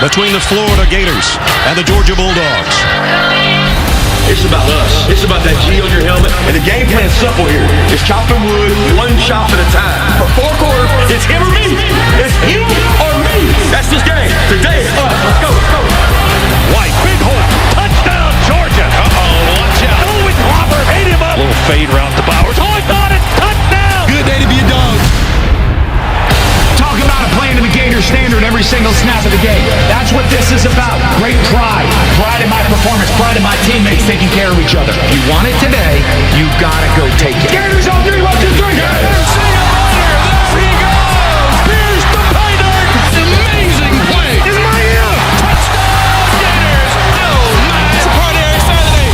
between the Florida Gators and the Georgia Bulldogs. It's about us. It's about that G on your helmet. And the game plan's simple here. It's chopping wood, one chop at a time. For 4 quarters, it's him or me. It's him or me. That's this game. Today, it's us. Let's go. Let's go. White, big hole. Touchdown, Georgia. Watch out. Oh, it's Robert. Ate him up. Little fade route to Bowers. Oh, I got it. Touchdown. Good day to be a dog. Talk about playing to the Gator standard every single snap of the game. That's what this is about. Great pride. Pride in my performance. Pride in my teammates taking care of each other. You want it today, you gotta go take it. Gators on 3, 1, 2, 3. There he goes. Pierce the pay dirt. Amazing play. Is my ear. Touchdown Gators. Oh my. It's a party every Saturday.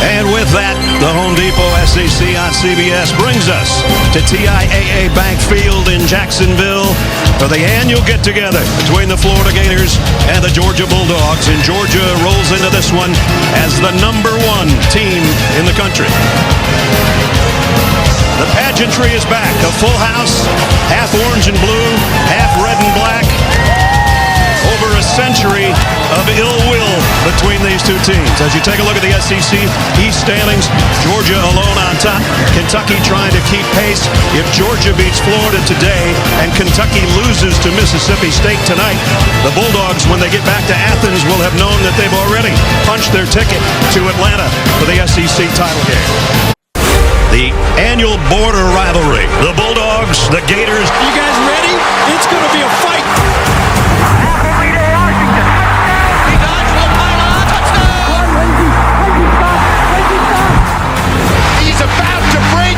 And with that, the Home Depot SEC on CBS brings us to TIAA Bank Field in Jacksonville for the annual get-together between the Florida Gators and the Georgia Bulldogs. And Georgia rolls into this one as the #1 team in the country. The pageantry is back. A full house, half orange and blue, half red and black. Over a century of ill will between these two teams. As you take a look at the SEC East standings, Georgia alone on top. Kentucky trying to keep pace. If Georgia beats Florida today and Kentucky loses to Mississippi State tonight, the Bulldogs, when they get back to Athens, will have known that they've already punched their ticket to Atlanta for the SEC title game. The annual border rivalry. The Bulldogs, the Gators. You guys ready? It's going to be a fight. He's about to break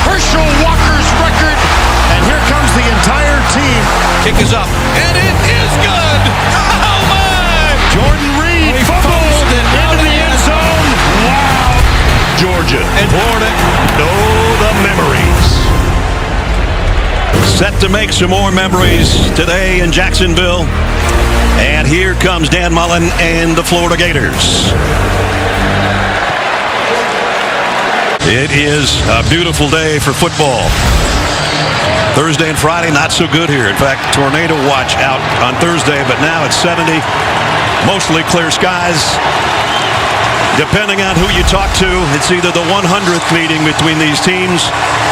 Herschel Walker's record. And here comes the entire team. Kick is up. And it is good. Oh, my. Jordan Reed fumbles into the end zone. Wow. Georgia and Florida know the memories. Set to make some more memories today in Jacksonville. And here comes Dan Mullen and the Florida Gators. It is a beautiful day for football. Thursday and Friday, not so good here. In fact, tornado watch out on Thursday, but now it's 70. Mostly clear skies. Depending on who you talk to, it's either the 100th meeting between these teams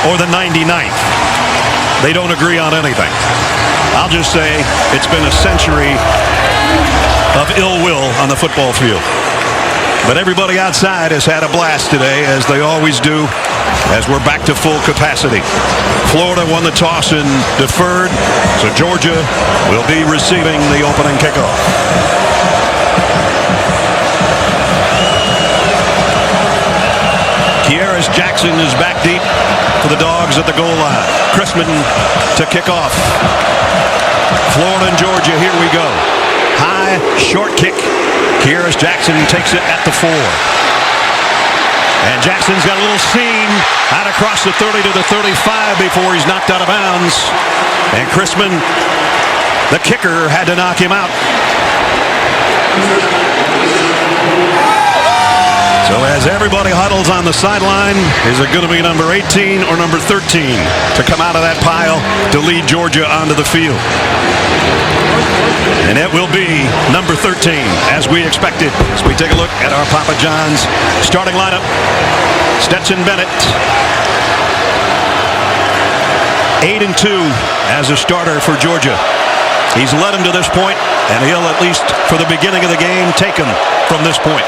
or the 99th. They don't agree on anything. I'll just say it's been a century of ill will on the football field. But everybody outside has had a blast today, as they always do, as we're back to full capacity. Florida won the toss and deferred, so Georgia will be receiving the opening kickoff. Kearis Jackson is back deep for the Dogs at the goal line. Chrisman to kick off. Florida and Georgia, here we go. High, short kick. Kearis Jackson takes it at the 4. And Jackson's got a little seam out across the 30 to the 35 before he's knocked out of bounds. And Chrisman, the kicker, had to knock him out. So as everybody huddles on the sideline, is it going to be number 18 or number 13 to come out of that pile to lead Georgia onto the field? And it will be number 13, as we expected. As we take a look at our Papa John's starting lineup. Stetson Bennett, 8-2 as a starter for Georgia. He's led him to this point, and he'll, at least for the beginning of the game, take him from this point.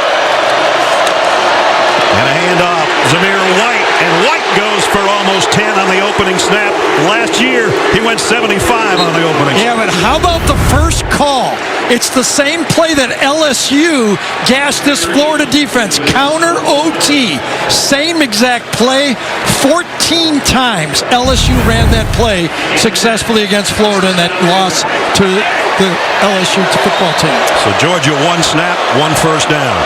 And a handoff, Zamir White, and White goes for almost 10 on the opening snap. Last year, he went 75 on the opening snap. Yeah, but how about the first call? It's the same play that LSU gashed this Florida defense. Counter OT. Same exact play. 14 times LSU ran that play successfully against Florida in that loss to the LSU football team. So Georgia, 1 snap, 1 first down.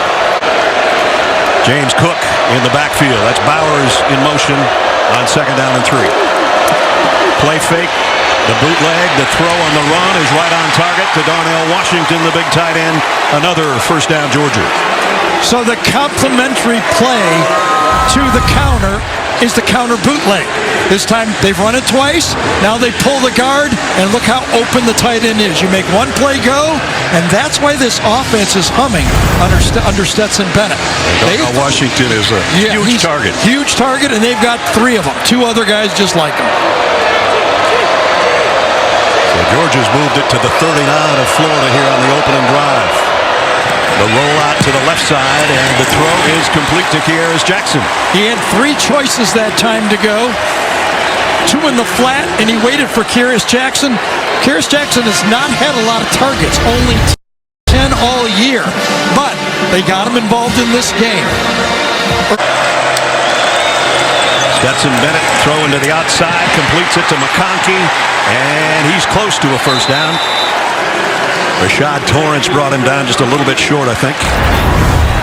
James Cook in the backfield. That's Bowers in motion on 2nd down and 3. Play fake. The bootleg, the throw on the run is right on target to Darnell Washington, the big tight end. Another first down, Georgia. So the complementary play to the counter is the counter bootleg. This time they've run it twice. Now they pull the guard, and look how open the tight end is. You make one play go, and that's why this offense is humming under Stetson Bennett. Washington is a huge target. Huge target, and they've got 3 of them. 2 other guys just like him. So Georgia's moved it to the 39 of Florida here on the opening drive. The rollout to the left side, and the throw is complete to Kearis Jackson. He had 3 choices that time to go. 2 in the flat, and he waited for Kearis Jackson. Kearis Jackson has not had a lot of targets, only 10 all year, but they got him involved in this game. Stetson Bennett throwing to the outside, completes it to McConkey, and he's close to a first down. Rashad Torrance brought him down just a little bit short, I think.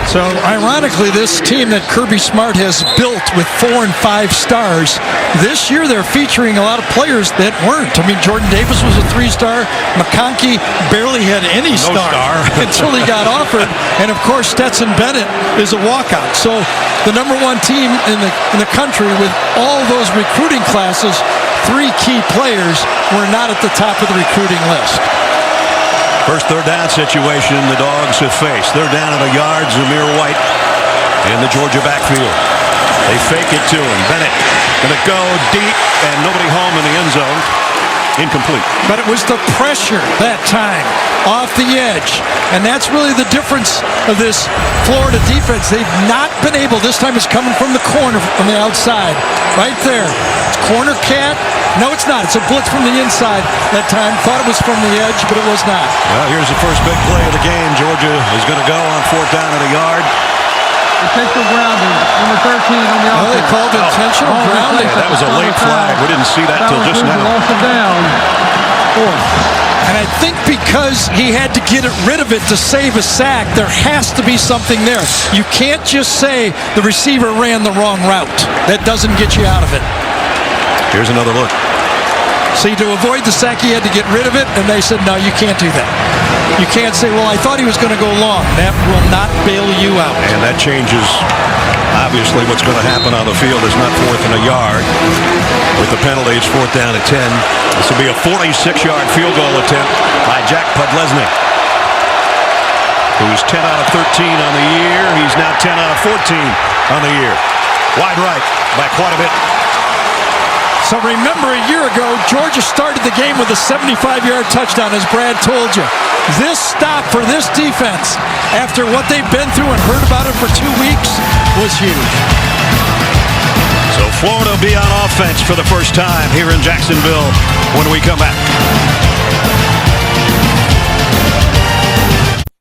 So, ironically, this team that Kirby Smart has built with 4 and 5 stars, this year they're featuring a lot of players that weren't. I mean, Jordan Davis was a 3-star. McConkey barely had any star until he got offered. And, of course, Stetson Bennett is a walkout. So, the number 1 team in the country with all those recruiting classes, 3 key players were not at the top of the recruiting list. First third down situation the Dogs have faced. They're down at a yard. Zamir White in the Georgia backfield. They fake it to him. Bennett going to go deep, and nobody home in the end zone. Incomplete. But it was the pressure that time off the edge. And that's really the difference of this Florida defense. They've not been able, this time it's coming from the corner on the outside. Right there. It's corner cat. No, it's not. It's a blitz from the inside that time. Thought it was from the edge, but it was not. Well, here's the first big play of the game. Georgia is going to go on 4th down at a yard. Intentional grounding, number 13 on the offense. They called intentional grounding. Yeah, that was a late flag. We didn't see that till just now. Loss of down. 4th. And I think because he had to get rid of it to save a sack, there has to be something there. You can't just say the receiver ran the wrong route. That doesn't get you out of it. Here's another look. See, to avoid the sack, he had to get rid of it, and they said, no, you can't do that. You can't say, well, I thought he was going to go long. That will not bail you out. And that changes, obviously, what's going to happen on the field is not 4th and a yard. With the penalty, it's 4th down at 10. This will be a 46-yard field goal attempt by Jack Podlesny, who's 10 out of 13 on the year. He's now 10 out of 14 on the year. Wide right by quite a bit. So remember, a year ago, Georgia started the game with a 75-yard touchdown, as Brad told you. This stop for this defense, after what they've been through and heard about it for 2 weeks, was huge. So Florida will be on offense for the first time here in Jacksonville when we come back.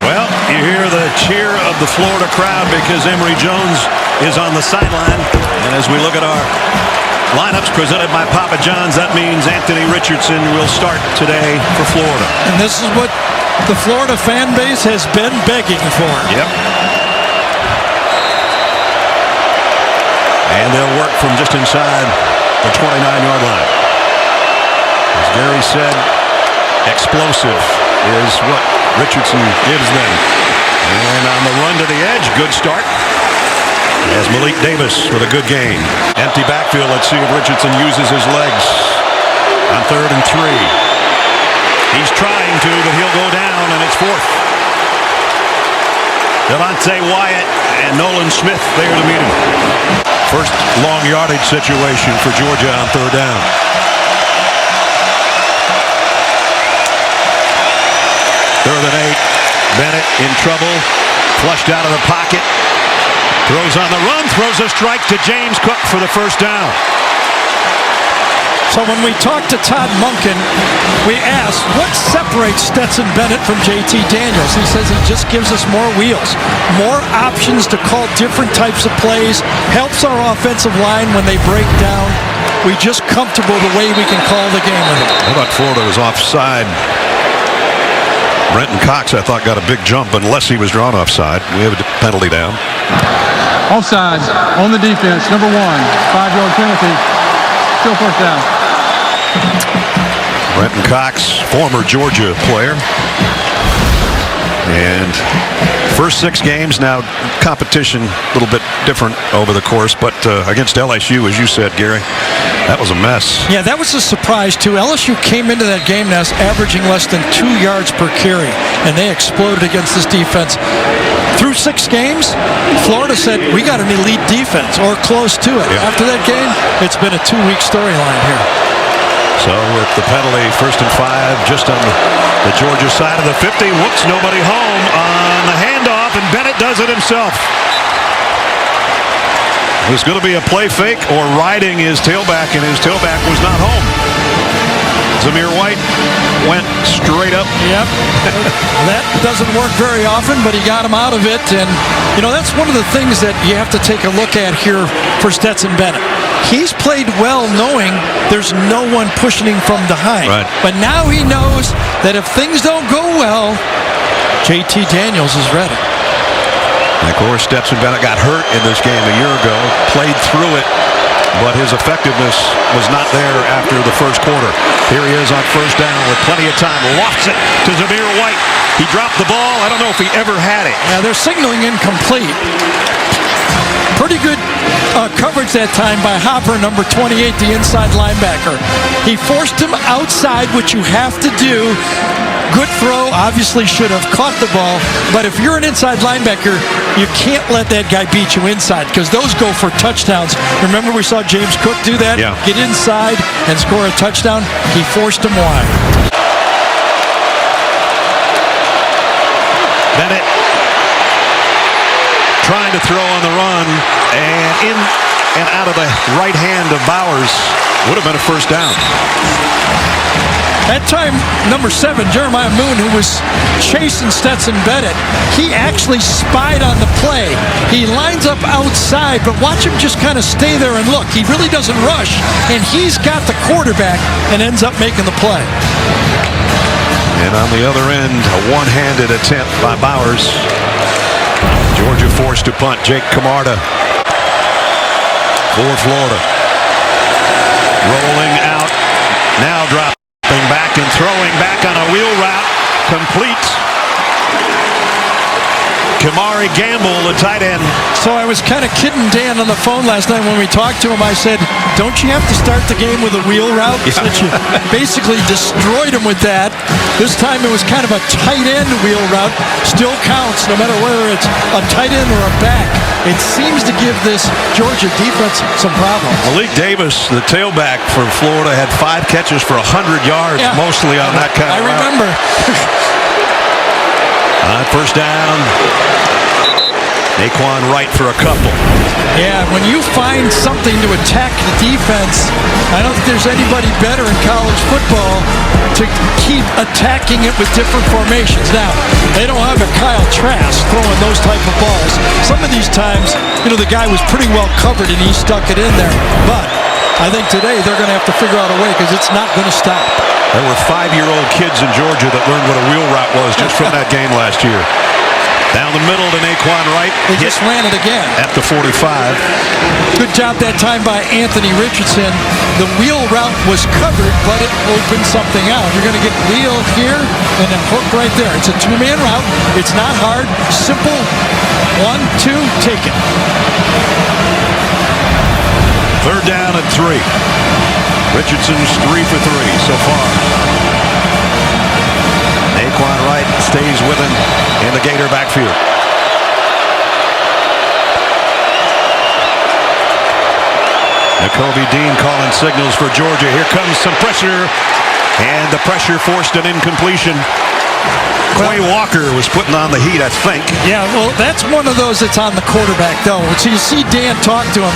Well, you hear the cheer of the Florida crowd because Emory Jones is on the sideline. And as we look at our lineups presented by Papa John's, that means Anthony Richardson will start today for Florida. And this is what the Florida fan base has been begging for. Yep. And they'll work from just inside the 29-yard line. As Gary said, explosive is what Richardson gives them. And on the run to the edge, good start. As Malik Davis with a good game. Empty backfield. Let's see if Richardson uses his legs on 3rd and 3. He's trying to, but he'll go down, and it's 4th. Devontae Wyatt and Nolan Smith there to meet him. First long yardage situation for Georgia on 3rd down. Third and 8. Bennett in trouble. Flushed out of the pocket. Throws on the run, throws a strike to James Cook for the first down. So when we talked to Todd Monken, we asked, what separates Stetson Bennett from JT Daniels? He says he just gives us more wheels, more options to call different types of plays, helps our offensive line when they break down. We're just comfortable the way we can call the game with him. I thought Florida was offside. Brenton Cox, I thought, got a big jump unless he was drawn offside. We have a penalty down. Offside on the defense, number 1, 5-yard penalty. Still 1st down. Brenton Cox, former Georgia player. And first 6 games, now competition a little bit different over the course, but against LSU, as you said, Gary, that was a mess. Yeah, that was a surprise, too. LSU came into that game now averaging less than 2 yards per carry, and they exploded against this defense. Through 6 games, Florida said, we got an elite defense, or close to it. Yeah. After that game, it's been a 2-week storyline here. So with the penalty, 1st and 5, just on the Georgia side of the 50. Whoops, nobody home on the handoff, and Bennett does it himself. It was going to be a play fake or riding his tailback, and his tailback was not home. Zamir White went straight up. Yep. That doesn't work very often, but he got him out of it. And, you know, that's one of the things that you have to take a look at here for Stetson Bennett. He's played well knowing there's no one pushing him from behind. Right. But now he knows that if things don't go well, JT Daniels is ready. And of course, Stetson Bennett got hurt in this game a year ago, played through it, but his effectiveness was not there after the first quarter. Here he is on 1st down with plenty of time. Lofts it to Zamir White. He dropped the ball. I don't know if he ever had it. Now they're signaling incomplete. Pretty good coverage that time by Hopper, number 28, the inside linebacker. He forced him outside, which you have to do. Good throw, obviously should have caught the ball, but if you're an inside linebacker, you can't let that guy beat you inside because those go for touchdowns. Remember we saw James Cook do that? Yeah. Get inside and score a touchdown. He forced him wide. Bennett trying to throw on the run, and in and out of the right hand of Bowers. Would have been a 1st down. That time, number 7, Jeremiah Moon, who was chasing Stetson Bennett, he actually spied on the play. He lines up outside, but watch him just kind of stay there and look. He really doesn't rush, and he's got the quarterback and ends up making the play. And on the other end, a one-handed attempt by Bowers. Georgia forced to punt. Jake Camarda for Florida. Rolling out, now dropping back and throwing back on a wheel route, complete. Kamari Gamble, the tight end. So I was kind of kidding Dan on the phone last night when we talked to him. I said, don't you have to start the game with a wheel route? Since you basically destroyed him with that. This time it was kind of a tight end wheel route. Still counts no matter whether it's a tight end or a back. It seems to give this Georgia defense some problems. Malik Davis, the tailback for Florida, had 5 catches for 100 yards, mostly on that kind of route. I remember. 1st down. Naquan Wright for a couple. Yeah, when you find something to attack the defense, I don't think there's anybody better in college football to keep attacking it with different formations. Now, they don't have a Kyle Trask throwing those type of balls. Some of these times, you know, the guy was pretty well covered and he stuck it in there. But I think today they're going to have to figure out a way because it's not going to stop. There were 5-year-old kids in Georgia that learned what a wheel route was just from that game last year. Down the middle to Naquan Wright. They just ran it again. At the 45. Good job that time by Anthony Richardson. The wheel route was covered, but it opened something out. You're going to get wheel here and then hook right there. It's a 2-man route. It's not hard. Simple. 1, 2, take it. 3rd down and 3. Richardson's 3 for 3 so far. Naquan Wright stays with him in the Gator backfield. Nakobe Dean calling signals for Georgia. Here comes some pressure, and the pressure forced an incompletion. Quay Walker was putting on the heat, I think. Yeah, well, that's one of those that's on the quarterback, though. So you see Dan talk to him.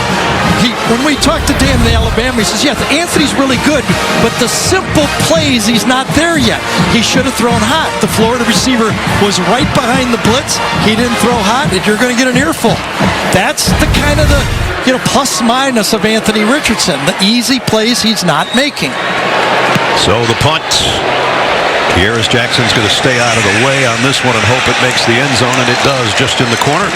When we talked to Dan in Alabama, he says, yeah, Anthony's really good, but the simple plays, he's not there yet. He should have thrown hot. The Florida receiver was right behind the blitz. He didn't throw hot, and you're going to get an earful. That's the kind of the plus minus of Anthony Richardson. The easy plays he's not making. So the punt. Kearis Jackson's going to stay out of the way on this one and hope it makes the end zone, and it does, just in the corner.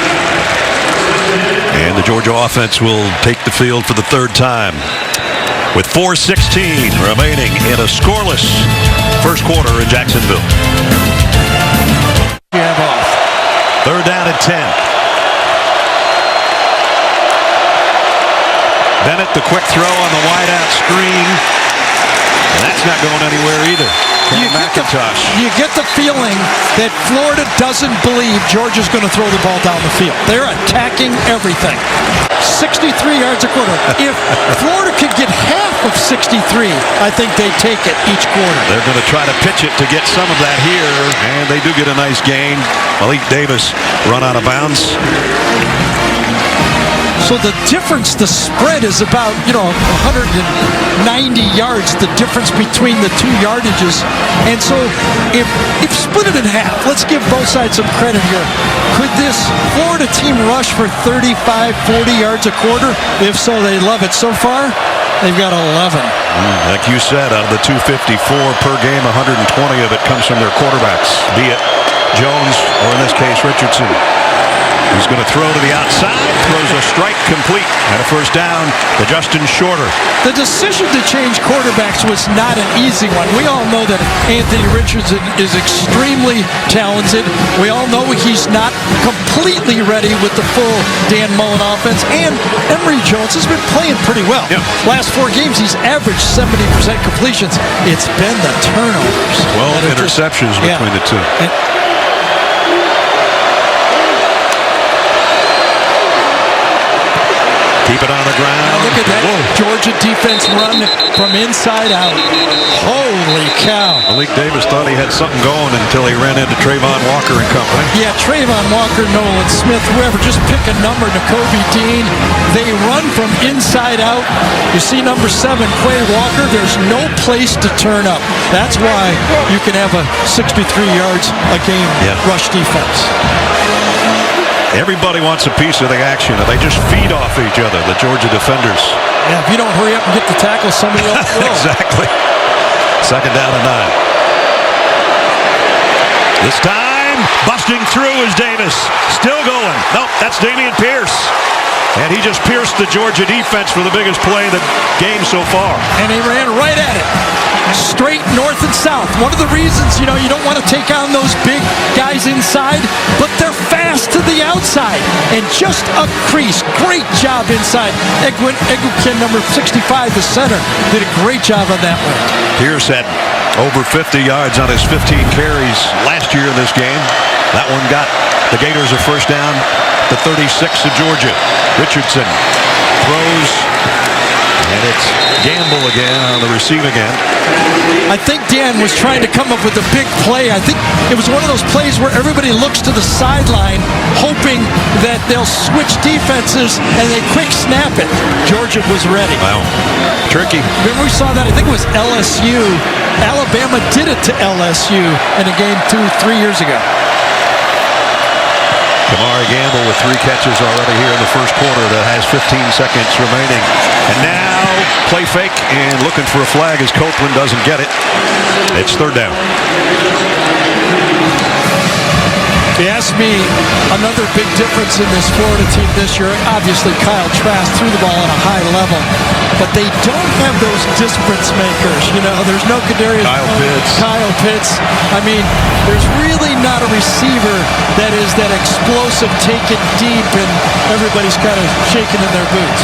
And the Georgia offense will take the field for the 3rd time with 4:16 remaining in a scoreless first quarter in Jacksonville. You have a Third down and 10. Bennett, the quick throw on the wideout screen. And that's not going anywhere either. McIntosh. You get the feeling that Florida doesn't believe Georgia's going to throw the ball down the field. They're attacking everything. 63 yards a quarter. If Florida could get half of 63, I think they'd take it each quarter. They're going to try to pitch it to get some of that here, and they do get a nice gain. Malik Davis run out of bounds. So the difference, the spread is about, 190 yards, the difference between the two yardages. And so if split it in half, let's give both sides some credit here. Could this Florida team rush for 35, 40 yards a quarter? If so, they love it. So far, they've got 11. Like you said, out of the 254 per game, 120 of it comes from their quarterbacks, be it Jones or in this case Richardson. He's going to throw to the outside, throws a strike complete, and a first down to Justin Shorter. The decision to change quarterbacks was not an easy one. We all know that Anthony Richardson is extremely talented. We all know he's not completely ready with the full Dan Mullen offense, and Emory Jones has been playing pretty well. Yep. Last 4 games, he's averaged 70% completions. It's been the turnovers. 12 interceptions between the two. Keep it on the ground. Now look at that. Whoa. Georgia defense run from inside out. Holy cow. Malik Davis thought he had something going until he ran into Trayvon Walker and company. Yeah, Trayvon Walker, Nolan Smith, whoever, just pick a number. N'Kobe Dean. They run from inside out. You see number 7, Quay Walker. There's no place to turn up. That's why you can have a 63 yards a game rush defense. Everybody wants a piece of the action, and they just feed off each other, the Georgia defenders. Yeah, if you don't hurry up and get the tackle, somebody else will. Exactly. Second down and 9. This time, busting through is Davis. Still going. Nope, that's Dameon Pierce. And he just pierced the Georgia defense for the biggest play of the game so far. And he ran right at it. Straight north and south. One of the reasons, you don't want to take on those big guys inside, but they're fast to the outside. And just a crease. Great job inside. Egukin, number 65, the center, did a great job on that one. Pierce had over 50 yards on his 15 carries last year in this game. That one got the Gators a first down to 36 of Georgia. Richardson throws, and it's Gamble again on the receiving end. I think Dan was trying to come up with a big play. I think it was one of those plays where everybody looks to the sideline hoping that they'll switch defenses and they quick snap it. Georgia was ready. Wow. Tricky. Remember we saw that, I think it was LSU. Alabama did it to LSU in a game 2-3 years ago. Kamari Gamble with 3 catches already here in the first quarter that has 15 seconds remaining. And now play fake and looking for a flag as Copeland doesn't get it. It's third down. If you ask me, another big difference in this Florida team this year, obviously Kyle Trask threw the ball at a high level, but they don't have those difference makers. There's no Kadarius Kyle Pitts. I mean, there's really not a receiver that is that explosive, take it deep, and everybody's kind of shaking in their boots.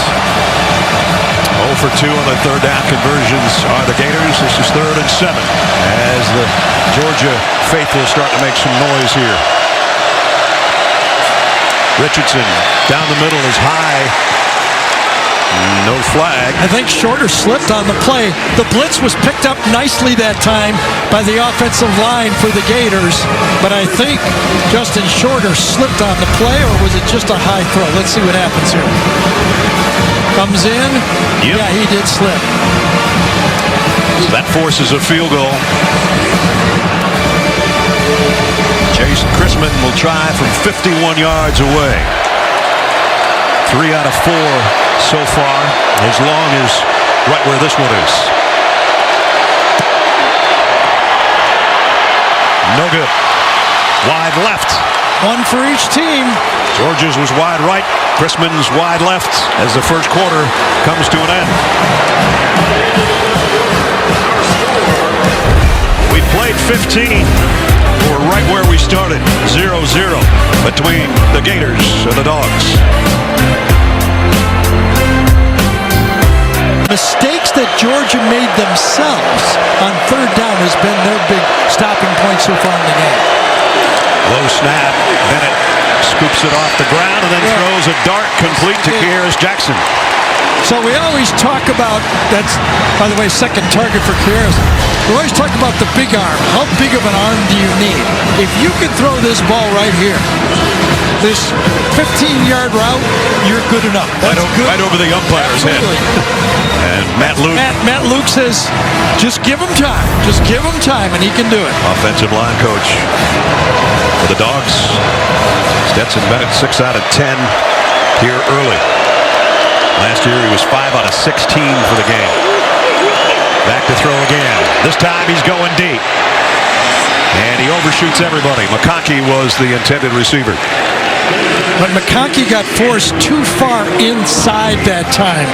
0 for 2 on the third down conversions are the Gators. This is 3rd and 7 as the Georgia faithful start to make some noise here. Richardson down the middle is high. No flag. I think Shorter slipped on the play. The blitz was picked up nicely that time by the offensive line for the Gators, but I think Justin Shorter slipped on the play, or was it just a high throw? Let's see what happens here. Comes in. Yep. Yeah, he did slip. So that forces a field goal. Jason Christman will try from 51 yards away. 3 out of 4 so far, as long as right where this one is. No good. Wide left. One for each team. Georgia's was wide right. Christman's wide left as the first quarter comes to an end. We played 15 for right where we started, 0-0 between the Gators and the Dogs. Mistakes that Georgia made themselves on third down has been their big stopping point so far in the game. Low snap. Bennett scoops it off the ground and then throws a dart complete to Kearis Jackson. So we always talk about, that's, by the way, second target for Kearis. We always talk about the big arm. How big of an arm do you need? If you can throw this ball right here, this 15-yard route, you're good enough. That's right over the umpire's head. And Matt Luke. Matt Luke says, just give him time. Just give him time, and he can do it. Offensive line coach for the Dogs. Stetson Bennett, 6 out of 10 here early. Last year he was 5 out of 16 for the game. Back to throw again. This time he's going deep. And he overshoots everybody. McConkey was the intended receiver. But McConkey got forced too far inside that time.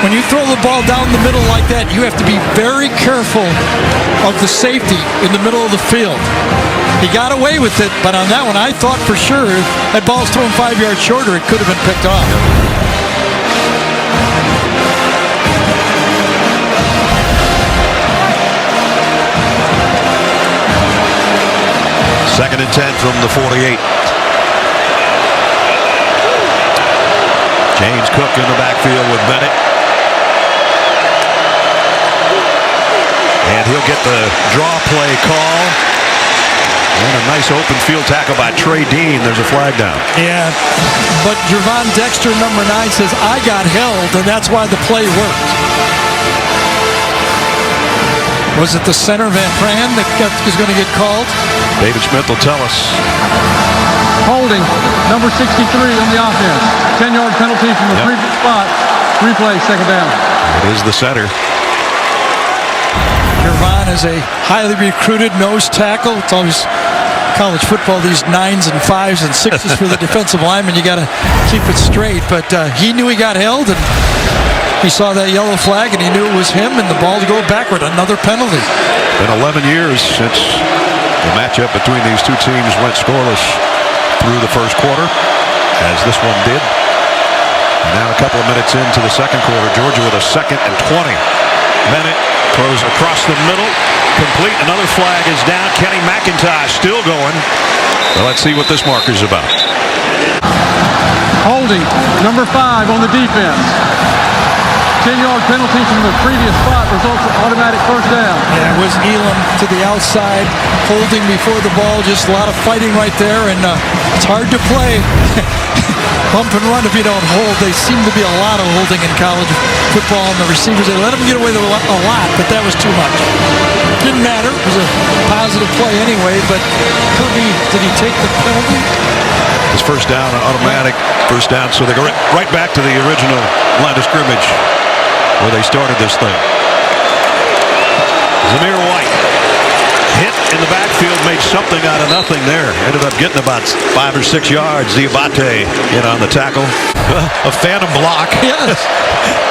When you throw the ball down the middle like that, you have to be very careful of the safety in the middle of the field. He got away with it, but on that one, I thought for sure that ball's thrown 5 yards shorter, it could have been picked off. Second and 10 from the 48. James Cook in the backfield with Bennett. And he'll get the draw play call. And a nice open field tackle by Trey Dean. There's a flag down. Yeah, but Gervon Dexter, number 9, says, I got held, and that's why the play worked. Was it the center, Van Pran, that is going to get called? David Smith will tell us. Holding, number 63 on the offense. 10-yard penalty from the previous spot. Replay, second down. It is the center. Gervon is a highly recruited nose tackle. It's always college football, these 9s and 5s and 6s for the defensive lineman. You got to keep it straight. But he knew he got held, and he saw that yellow flag, and he knew it was him, and the ball to go backward. Another penalty. Been 11 years since the matchup between these two teams went scoreless through the first quarter, as this one did. And now a couple of minutes into the second quarter, Georgia with a 2nd and 20. Bennett throws across the middle, complete. Another flag is down. Kenny McIntosh still going. Well, let's see what this marker's about. Holding, number 5 on the defense. 10-yard penalty from the previous spot results in automatic first down. Yeah, it was Elam to the outside, holding before the ball. Just a lot of fighting right there, and it's hard to play. Bump and run if you don't hold. They seem to be a lot of holding in college football, and the receivers, they let them get away with a lot, but that was too much. Didn't matter. It was a positive play anyway, but Kirby, did he take the penalty? It's first down, automatic first down, so they go right back to the original line of scrimmage where they started this thing. Zamir White hit in the backfield, made something out of nothing there. Ended up getting about 5 or 6 yards. Diabate in on the tackle. A phantom block. Yes.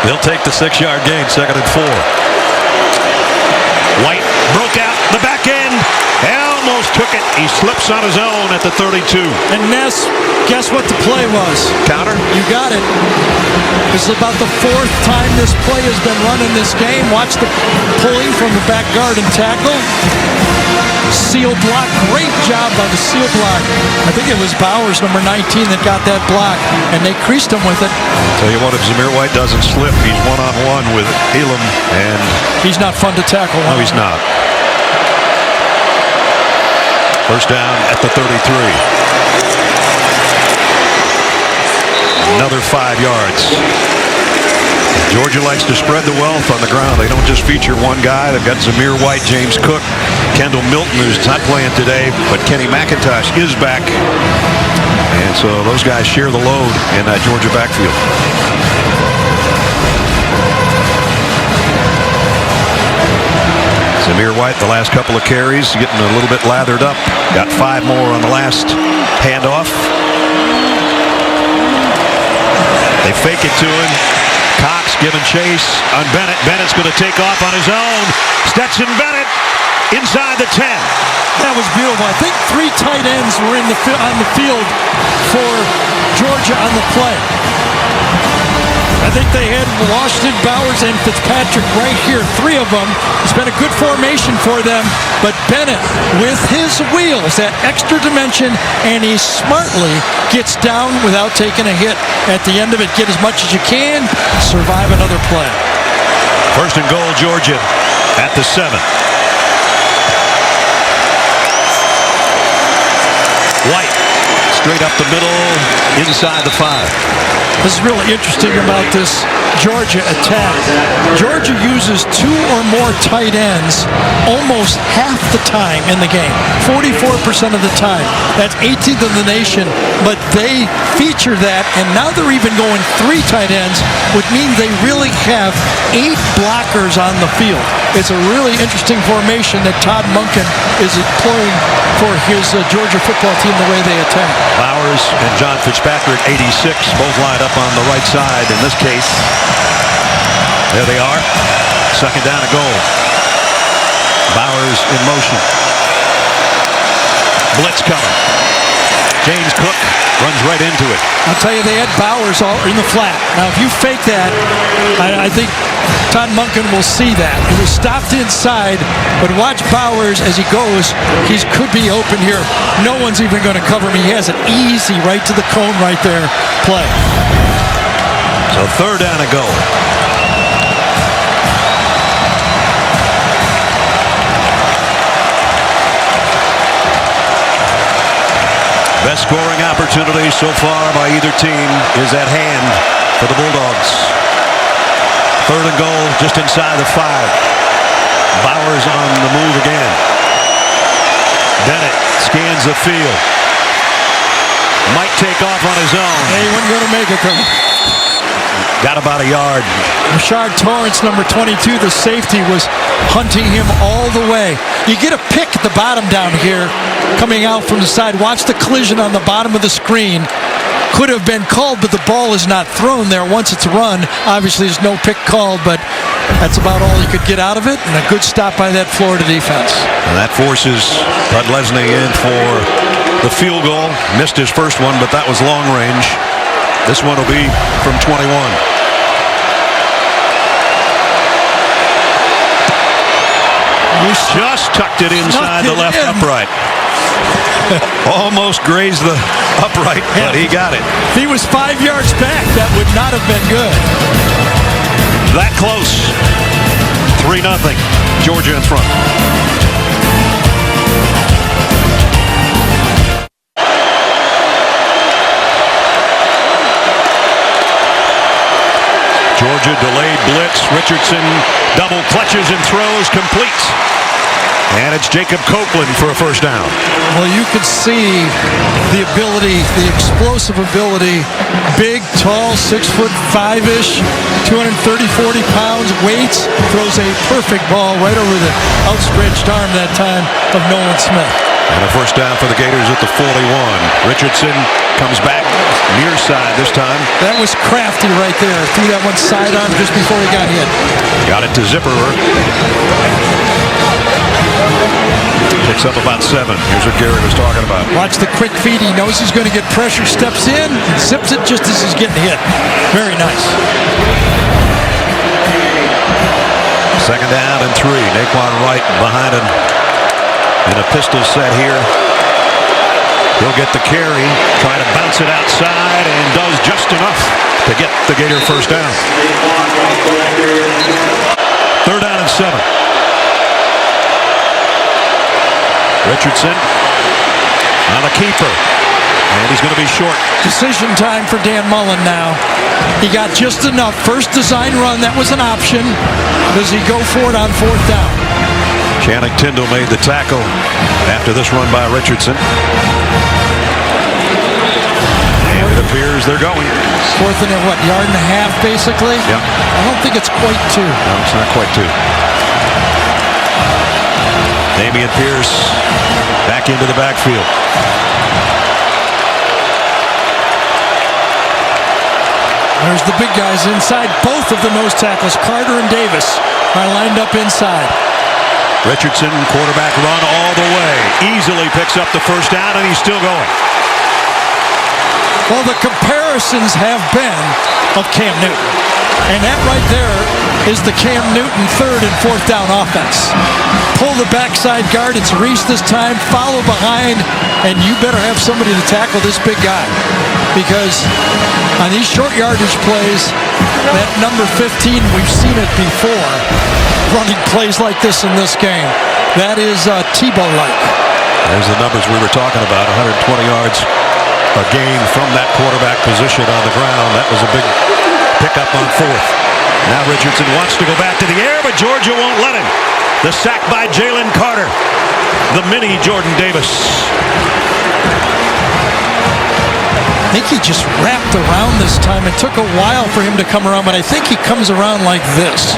They'll take the 6-yard gain, 2nd and 4. White broke out the back end. Almost took it. He slips on his own at the 32. And Ness, guess what the play was? Counter. You got it. This is about the 4th time this play has been run in this game. Watch the pulling from the back guard and tackle. Seal block. Great job by the seal block. I think it was Bowers, number 19, that got that block, and they creased him with it. Tell you what, if Zamir White doesn't slip, he's one-on-one with Elam, and he's not fun to tackle. No, he's not. First down at the 33. Another 5 yards. Georgia likes to spread the wealth on the ground. They don't just feature one guy. They've got Zamir White, James Cook, Kendall Milton, who's not playing today, but Kenny McIntosh is back. And so those guys share the load in that Georgia backfield. Zamir White, the last couple of carries, getting a little bit lathered up. Got 5 more on the last handoff. They fake it to him. Cox giving chase on Bennett. Bennett's going to take off on his own. Stetson Bennett inside the 10. That was beautiful. I think 3 tight ends were on the field for Georgia on the play. I think they had Washington, Bowers, and Fitzpatrick right here. 3 of them. It's been a good formation for them. But Bennett, with his wheels, that extra dimension, and he smartly gets down without taking a hit at the end of it. Get as much as you can, survive another play. First and goal, Georgia at the 7. White, straight up the middle, inside the 5. This is really interesting about this Georgia attack. Georgia uses 2 or more tight ends almost half the time in the game, 44% of the time. That's 18th in the nation, but they feature that, and now they're even going 3 tight ends, which means they really have 8 blockers on the field. It's a really interesting formation that Todd Monken is employing for his Georgia football team, the way they attack. Bowers and John Fitzpatrick, 86, both lined up on the right side in this case. There they are. Second down and goal. Bowers in motion. Blitz coming. James Cook runs right into it. I'll tell you, they had Bowers all in the flat. Now, if you fake that, I think Todd Monken will see that. He was stopped inside, but watch Bowers as he goes. He could be open here. No one's even going to cover him. He has an easy right to the cone right there play. So third down and goal. Best scoring opportunity so far by either team is at hand for the Bulldogs. Third and goal just inside the 5. Bowers on the move again. Bennett scans the field. Might take off on his own. He wasn't going to make it, though. Got about a yard. Rashard Torrance, number 22, the safety, was hunting him all the way. You get a pick at the bottom down here coming out from the side. Watch the collision on the bottom of the screen. Could have been called, but the ball is not thrown there once it's run. Obviously, there's no pick called, but that's about all you could get out of it, and a good stop by that Florida defense. And that forces Bud Leslie in for the field goal. Missed his first one, but that was long range. This one will be from 21. Just tucked it inside the left upright. Almost grazed the upright, but he got it. If he was 5 yards back, that would not have been good. That close. 3-0. Georgia in front. Georgia delayed blitz. Richardson double clutches and throws, complete. And it's Jacob Copeland for a first down. Well, you could see the ability, the explosive ability. Big, tall, 6'5"-ish, 230, 40 pounds, weights, throws a perfect ball right over the outstretched arm that time of Nolan Smith. And a first down for the Gators at the 41. Richardson comes back near side this time. That was crafty right there. Threw that one sidearm just before he got hit. Got it to Zipperer. Picks up about 7. Here's what Gary was talking about. Watch the quick feed. He knows he's going to get pressure, steps in, and zips it just as he's getting hit. Very nice. Second down and 3. Naquan Wright behind him in a pistol set here. He'll get the carry, try to bounce it outside, and does just enough to get the Gator first down. Third down and 7. Richardson on the keeper, and he's going to be short. Decision time for Dan Mullen now. He got just enough. First design run, that was an option. Does he go for it on fourth down? Channing Tindall made the tackle after this run by Richardson. And it appears they're going. Fourth and a what, yard and a half basically? Yeah. I don't think it's quite 2. No, it's not quite 2. Dameon Pierce back into the backfield. There's the big guys inside. Both of the nose tackles, Carter and Davis, are lined up inside. Richardson, quarterback run all the way. Easily picks up the first down, and he's still going. Well, the comparisons have been of Cam Newton. And that right there is the Cam Newton 3rd and 4th down offense. Pull the backside guard. It's Reese this time. Follow behind. And you better have somebody to tackle this big guy. Because on these short yardage plays, that number 15, we've seen it before, running plays like this in this game. That is Tebow-like. There's the numbers we were talking about, 120 yards a game from that quarterback position on the ground. That was a big pickup on 4th. Now Richardson wants to go back to the air, but Georgia won't let him. The sack by Jalen Carter, the mini Jordan Davis. I think he just wrapped around this time. It took a while for him to come around, but I think he comes around like this.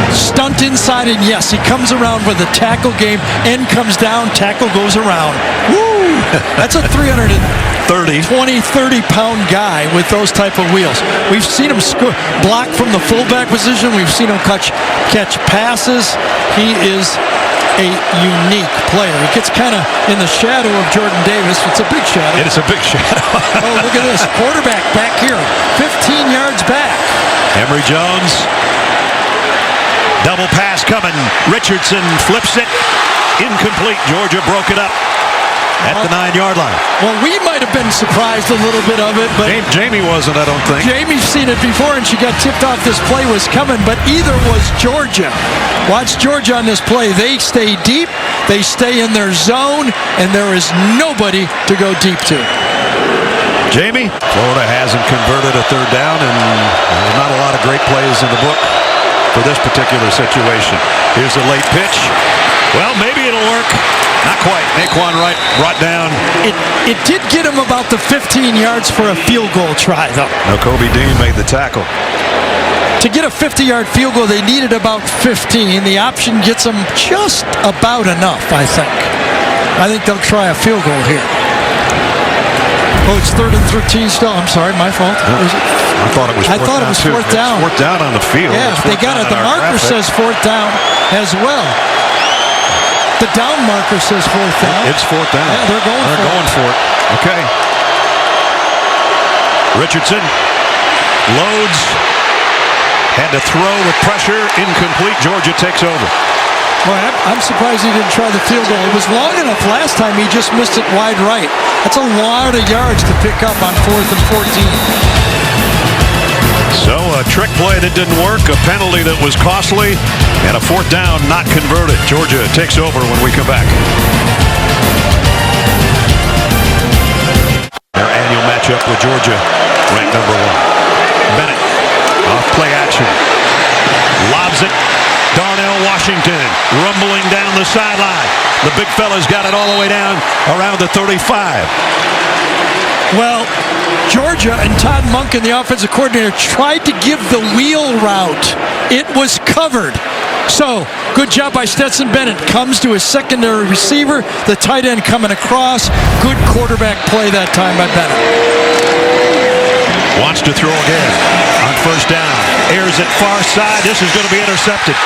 Stunt inside, and yes, he comes around with a tackle game. End comes down, tackle goes around. Woo! That's a 30-pound guy with those type of wheels. We've seen him block from the fullback position. We've seen him catch passes. He is a unique player. He gets kind of in the shadow of Jordan Davis. It's a big shadow. It is a big shadow. Oh, look at this. Quarterback back here. 15 yards back. Emory Jones. Double pass coming. Richardson flips it. Incomplete. Georgia broke it up at the 9-yard line. Well, we might have been surprised a little bit of it, but Jamie wasn't, I don't think. Jamie's seen it before, and she got tipped off this play was coming, but either was Georgia. Watch Georgia on this play. They stay deep, they stay in their zone, and there is nobody to go deep to. Jamie, Florida hasn't converted a 3rd down, and there's not a lot of great plays in the book for this particular situation. Here's a late pitch. Well, maybe it'll work. Not quite. Naquan Wright brought down. It did get him about the 15 yards for a field goal try, though. No, Kobe Dean made the tackle. To get a 50-yard field goal, they needed about 15. The option gets them just about enough, I think. I think they'll try a field goal here. Oh, it's 3rd and 13 still. I'm sorry, my fault. I thought it was 4th down. 4th down on the field. Yeah, they got it. The marker says 4th down as well. The down marker says 4th down. It's 4th down. Yeah, they're going for it. Okay. Richardson loads. Had to throw with pressure. Incomplete. Georgia takes over. Well, I'm surprised he didn't try the field goal. It was long enough last time. He just missed it wide right. That's a lot of yards to pick up on 4th and 14. So a trick play that didn't work, a penalty that was costly, and a 4th down not converted. Georgia takes over when we come back. Their annual matchup with Georgia, ranked number 1. Bennett, off play action, lobs it. Darnell Washington rumbling down the sideline. The big fella's got it all the way down around the 35. Well, Georgia and Todd Monken, the offensive coordinator, tried to give the wheel route. It was covered. So, good job by Stetson Bennett. Comes to his secondary receiver. The tight end coming across. Good quarterback play that time by Bennett. Wants to throw again on 1st down. Airs it far side. This is going to be intercepted.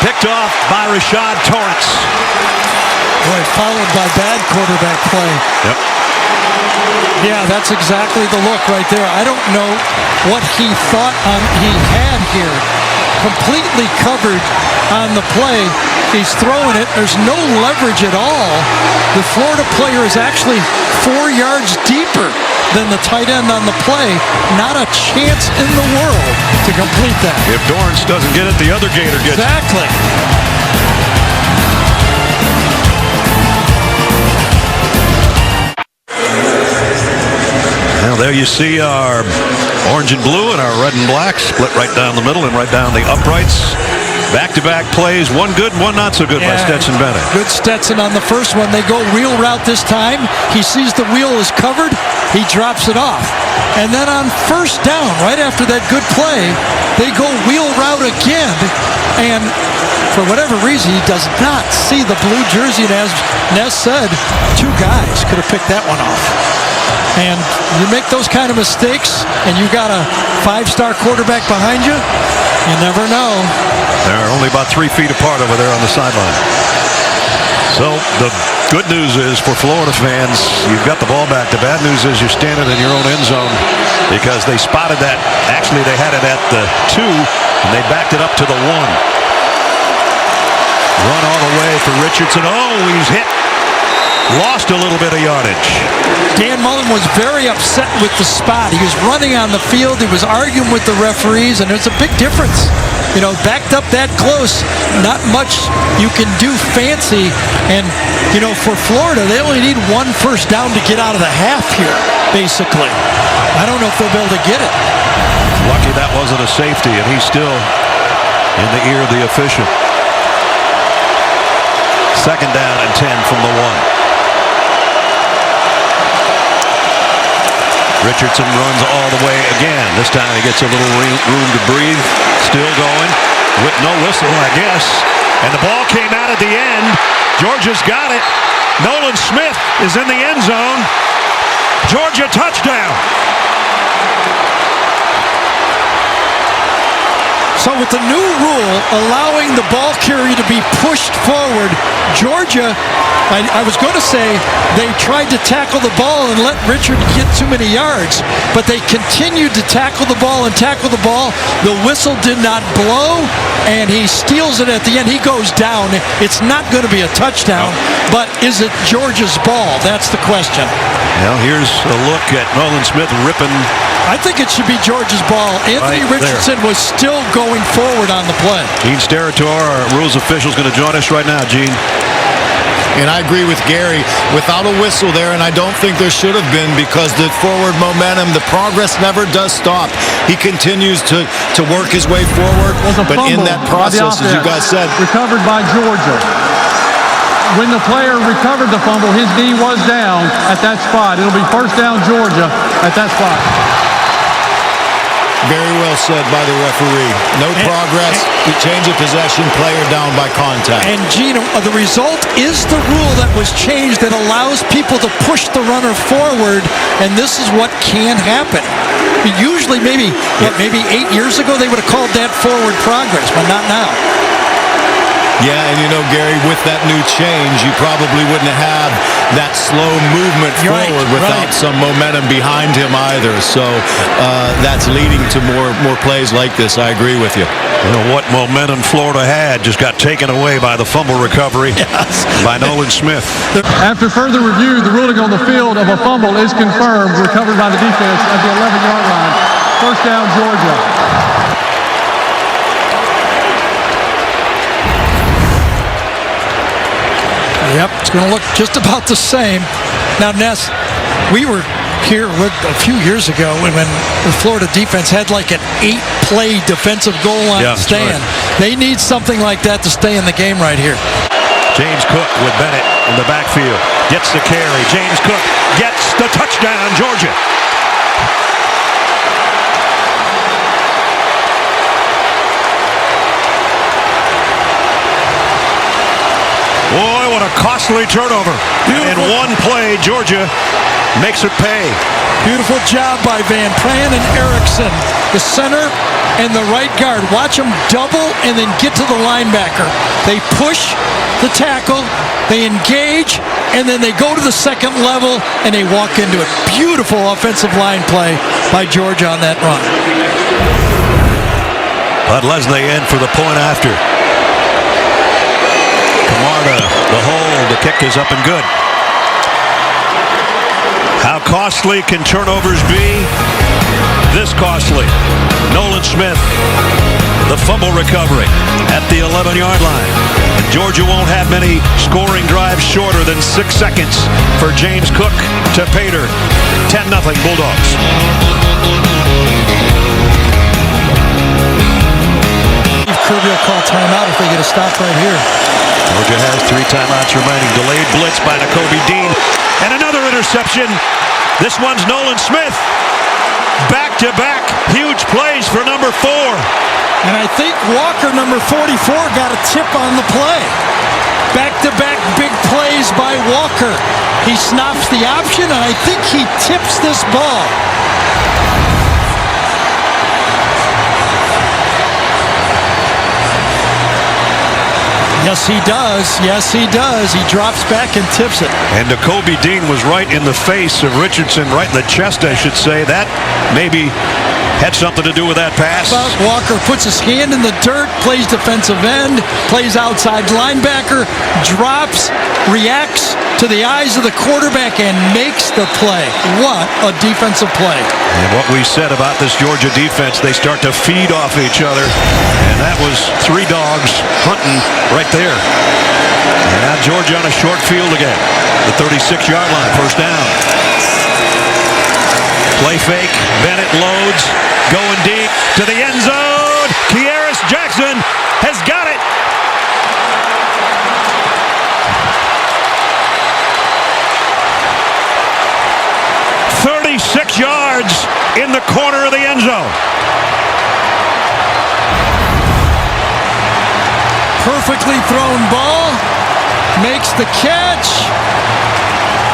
Picked off by Rashad Torrance. Boy, followed by bad quarterback play. Yep. Yeah, that's exactly the look right there. I don't know what he thought he had here. Completely covered on the play. He's throwing it. There's no leverage at all. The Florida player is actually 4 yards deeper than the tight end on the play. Not a chance in the world to complete that. If Dorrance doesn't get it, the other Gator gets it. Exactly. Well, there you see our orange and blue and our red and black split right down the middle and right down the uprights. Back-to-back plays, one good and one not so good by Stetson Bennett. Good Stetson on the first one. They go wheel route this time. He sees the wheel is covered. He drops it off. And then on 1st down, right after that good play, they go wheel route again. And for whatever reason, he does not see the blue jersey. And as Ness said, 2 guys could have picked that one off. And you make those kind of mistakes, and you got a 5-star quarterback behind you, you never know. There are only about 3 feet apart over there on the sideline. So the good news is for Florida fans, you've got the ball back. The bad news is you're standing in your own end zone because they spotted that. Actually, they had it at the 2, and they backed it up to the 1. Run all the way for Richardson. Oh, he's hit. Lost a little bit of yardage. Dan Mullen was very upset with the spot. He was running on the field. He was arguing with the referees, and there's a big difference. You know, backed up that close, not much you can do fancy. And, you know, for Florida, they only need 1 first down to get out of the half here, basically. I don't know if they'll be able to get it. Lucky that wasn't a safety, and he's still in the ear of the official. 2nd down and 10 from the 1. Richardson runs all the way again. This time he gets a little room to breathe. Still going with no whistle, I guess. And the ball came out at the end. Georgia's got it. Nolan Smith is in the end zone. Georgia touchdown. So with the new rule allowing the ball carrier to be pushed forward, Georgia, I was going to say they tried to tackle the ball and let Richard get too many yards, but they continued to tackle the ball and tackle the ball. The whistle did not blow, and he steals it at the end. He goes down. It's not going to be a touchdown, but is it Georgia's ball? That's the question. Now here's a look at Nolan Smith ripping. I think it should be Georgia's ball. Anthony Richardson was still going forward on the play. Gene Steratore, our rules official, is going to join us right now. Gene. And I agree with Gary. Without a whistle there, and I don't think there should have been, because the forward momentum, the progress never does stop. He continues to work his way forward, but in that process, as you guys said, recovered by Georgia. When the player recovered the fumble, his knee was down at that spot. It'll be first down Georgia at that spot. Very well said by the referee. No progress. Change of possession, player down by contact. And Gene, the result is the rule that was changed that allows people to push the runner forward, and this is what can happen. Usually, maybe 8 years ago, they would have called that forward progress, but not now. Yeah, and you know, Gary, with that new change, you probably wouldn't have that slow movement forward without some momentum behind him either. So that's leading to more plays like this. I agree with you. You know, what momentum Florida had just got taken away by the fumble recovery by Nolan Smith. After further review, the ruling on the field of a fumble is confirmed, recovered by the defense at the 11-yard line. First down, Georgia. Yep, it's going to look just about the same. Now, Ness, we were here a few years ago when the Florida defense had like an 8-play defensive goal line stand. Right. They need something like that to stay in the game right here. James Cook with Bennett in the backfield. Gets the carry. James Cook gets the touchdown, Georgia. Boy, what a costly turnover. Beautiful. In one play, Georgia makes it pay. Beautiful job by Van Pran and Erickson. The center and the right guard. Watch them double and then get to the linebacker. They push the tackle, they engage, and then they go to the second level and they walk into it. Beautiful offensive line play by Georgia on that run. But Leslie in for the point after. Camarda, the hold, the kick is up and good. How costly can turnovers be? This costly. Nolan Smith, the fumble recovery at the 11-yard line. And Georgia won't have many scoring drives shorter than 6 seconds for James Cook to Pater. 10-0 Bulldogs. Kirby will call timeout if they get a stop right here. Georgia has 3 timeouts remaining. Delayed blitz by Nakobe Dean. And another interception. This one's Nolan Smith. Back-to-back huge plays for number 4. And I think Walker, number 44, got a tip on the play. Back-to-back big plays by Walker. He snaps the option, and I think he tips this ball. Yes, he does. Yes, he does. He drops back and tips it. And Nakobe Dean was right in the face of Richardson, right in the chest, I should say. That maybe had something to do with that pass. Walker puts his hand in the dirt, plays defensive end, plays outside linebacker, drops, reacts to the eyes of the quarterback, and makes the play. What a defensive play. And what we said about this Georgia defense, they start to feed off each other. And that was three dogs hunting right there. And now Georgia on a short field again. The 36-yard line, first down. Play fake, Bennett loads, going deep to the end zone. Kearis Jackson has got it. "36 yards in the corner of the end zone." Perfectly thrown ball, makes the catch.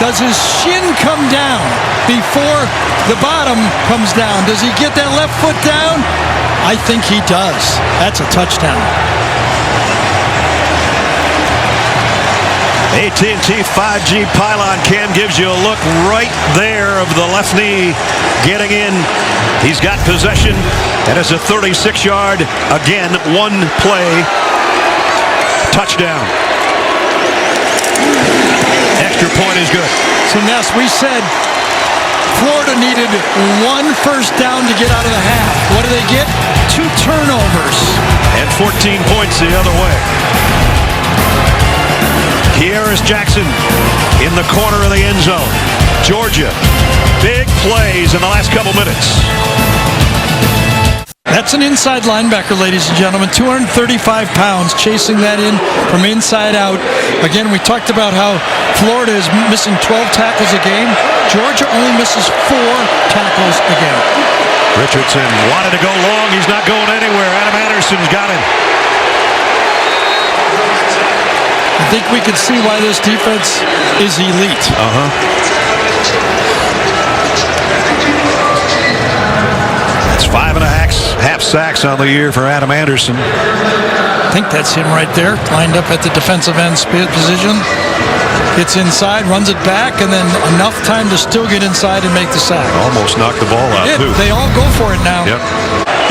Does his shin come down before the bottom comes down? Does he get that left foot down? I think he does. That's a touchdown. AT&T 5G pylon cam gives you a look right there of the left knee getting in. He's got possession. That is a 36-yard, again, one play touchdown. Extra point is good. So, Ness, we said Florida needed one first down to get out of the half. What do they get? 2 turnovers. And 14 points the other way. Kearis Jackson in the corner of the end zone. Georgia, big plays in the last couple minutes. That's an inside linebacker, ladies and gentlemen. 235 pounds, chasing that in from inside out. Again, we talked about how Florida is missing 12 tackles a game. Georgia only misses 4 tackles a game. Richardson wanted to go long. He's not going anywhere. Adam Anderson's got him. I think we can see why this defense is elite. That's 5.5 half sacks on the year for Adam Anderson. I think that's him right there, lined up at the defensive end position. Gets inside, runs it back, and then enough time to still get inside and make the sack. Almost knocked the ball out, too. They all go for it now. Yep.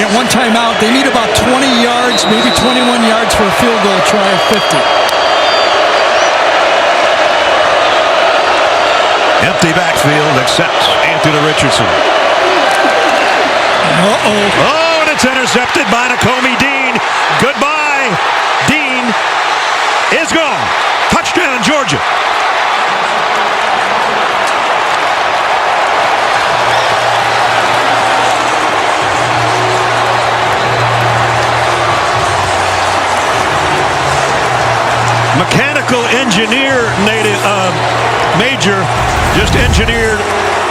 At one time out, they need about 20 yards, maybe 21 yards for a field goal try of 50. Empty backfield except Anthony Richardson. Oh, and it's intercepted by Nakobe Dean. Goodbye. Dean is gone. Touchdown, Georgia. Mechanical engineer major just engineered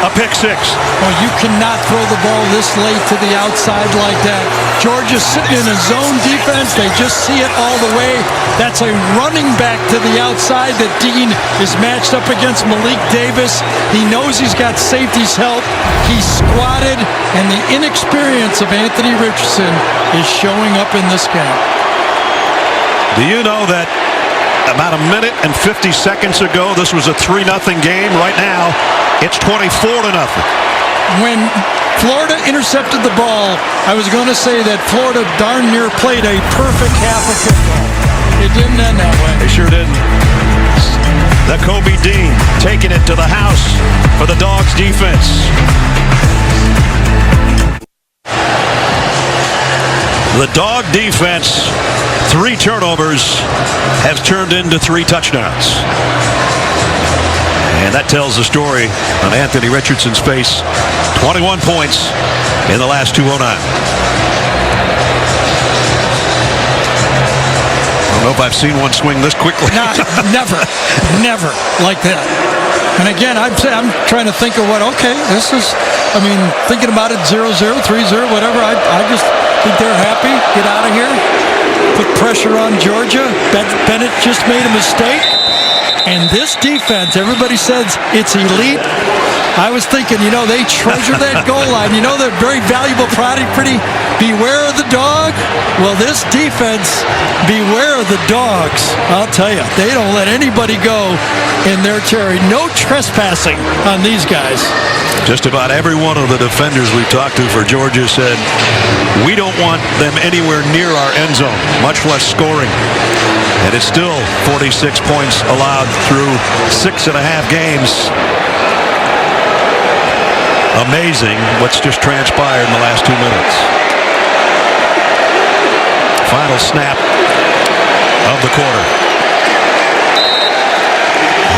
a pick six. Well, you cannot throw the ball this late to the outside like that. Georgia's sitting in a zone defense. They just see it all the way. That's a running back to the outside that Dean is matched up against Malik Davis. He knows he's got safety's help. He's squatted, and the inexperience of Anthony Richardson is showing up in this game. Do you know that about a minute and 50 seconds ago, this was a 3-0 game? Right now, it's 24-0. When Florida intercepted the ball, I was going to say that Florida darn near played a perfect half of football. It didn't end that way. They sure didn't. Nakobe Dean taking it to the house for the Dogs defense. The Dog defense, 3 turnovers, has turned into 3 touchdowns. And that tells the story on Anthony Richardson's face. 21 points in the last 209. I don't know if I've seen one swing this quickly. Not, never like that. And again, I'm trying to think of this is, thinking about it, 0-0, 3-0, whatever. I just think they're happy. Get out of here. Put pressure on Georgia. Bennett just made a mistake. And this defense, everybody says it's elite. I was thinking, they treasure that goal line. They're very valuable product. Beware of the dog. Well, this defense, beware of the dogs. I'll tell you, they don't let anybody go in their territory. No trespassing on these guys. Just about every one of the defenders we've talked to for Georgia said, we don't want them anywhere near our end zone, much less scoring. And it's still 46 points allowed through 6.5 games. Amazing what's just transpired in the last 2 minutes. Final snap of the quarter.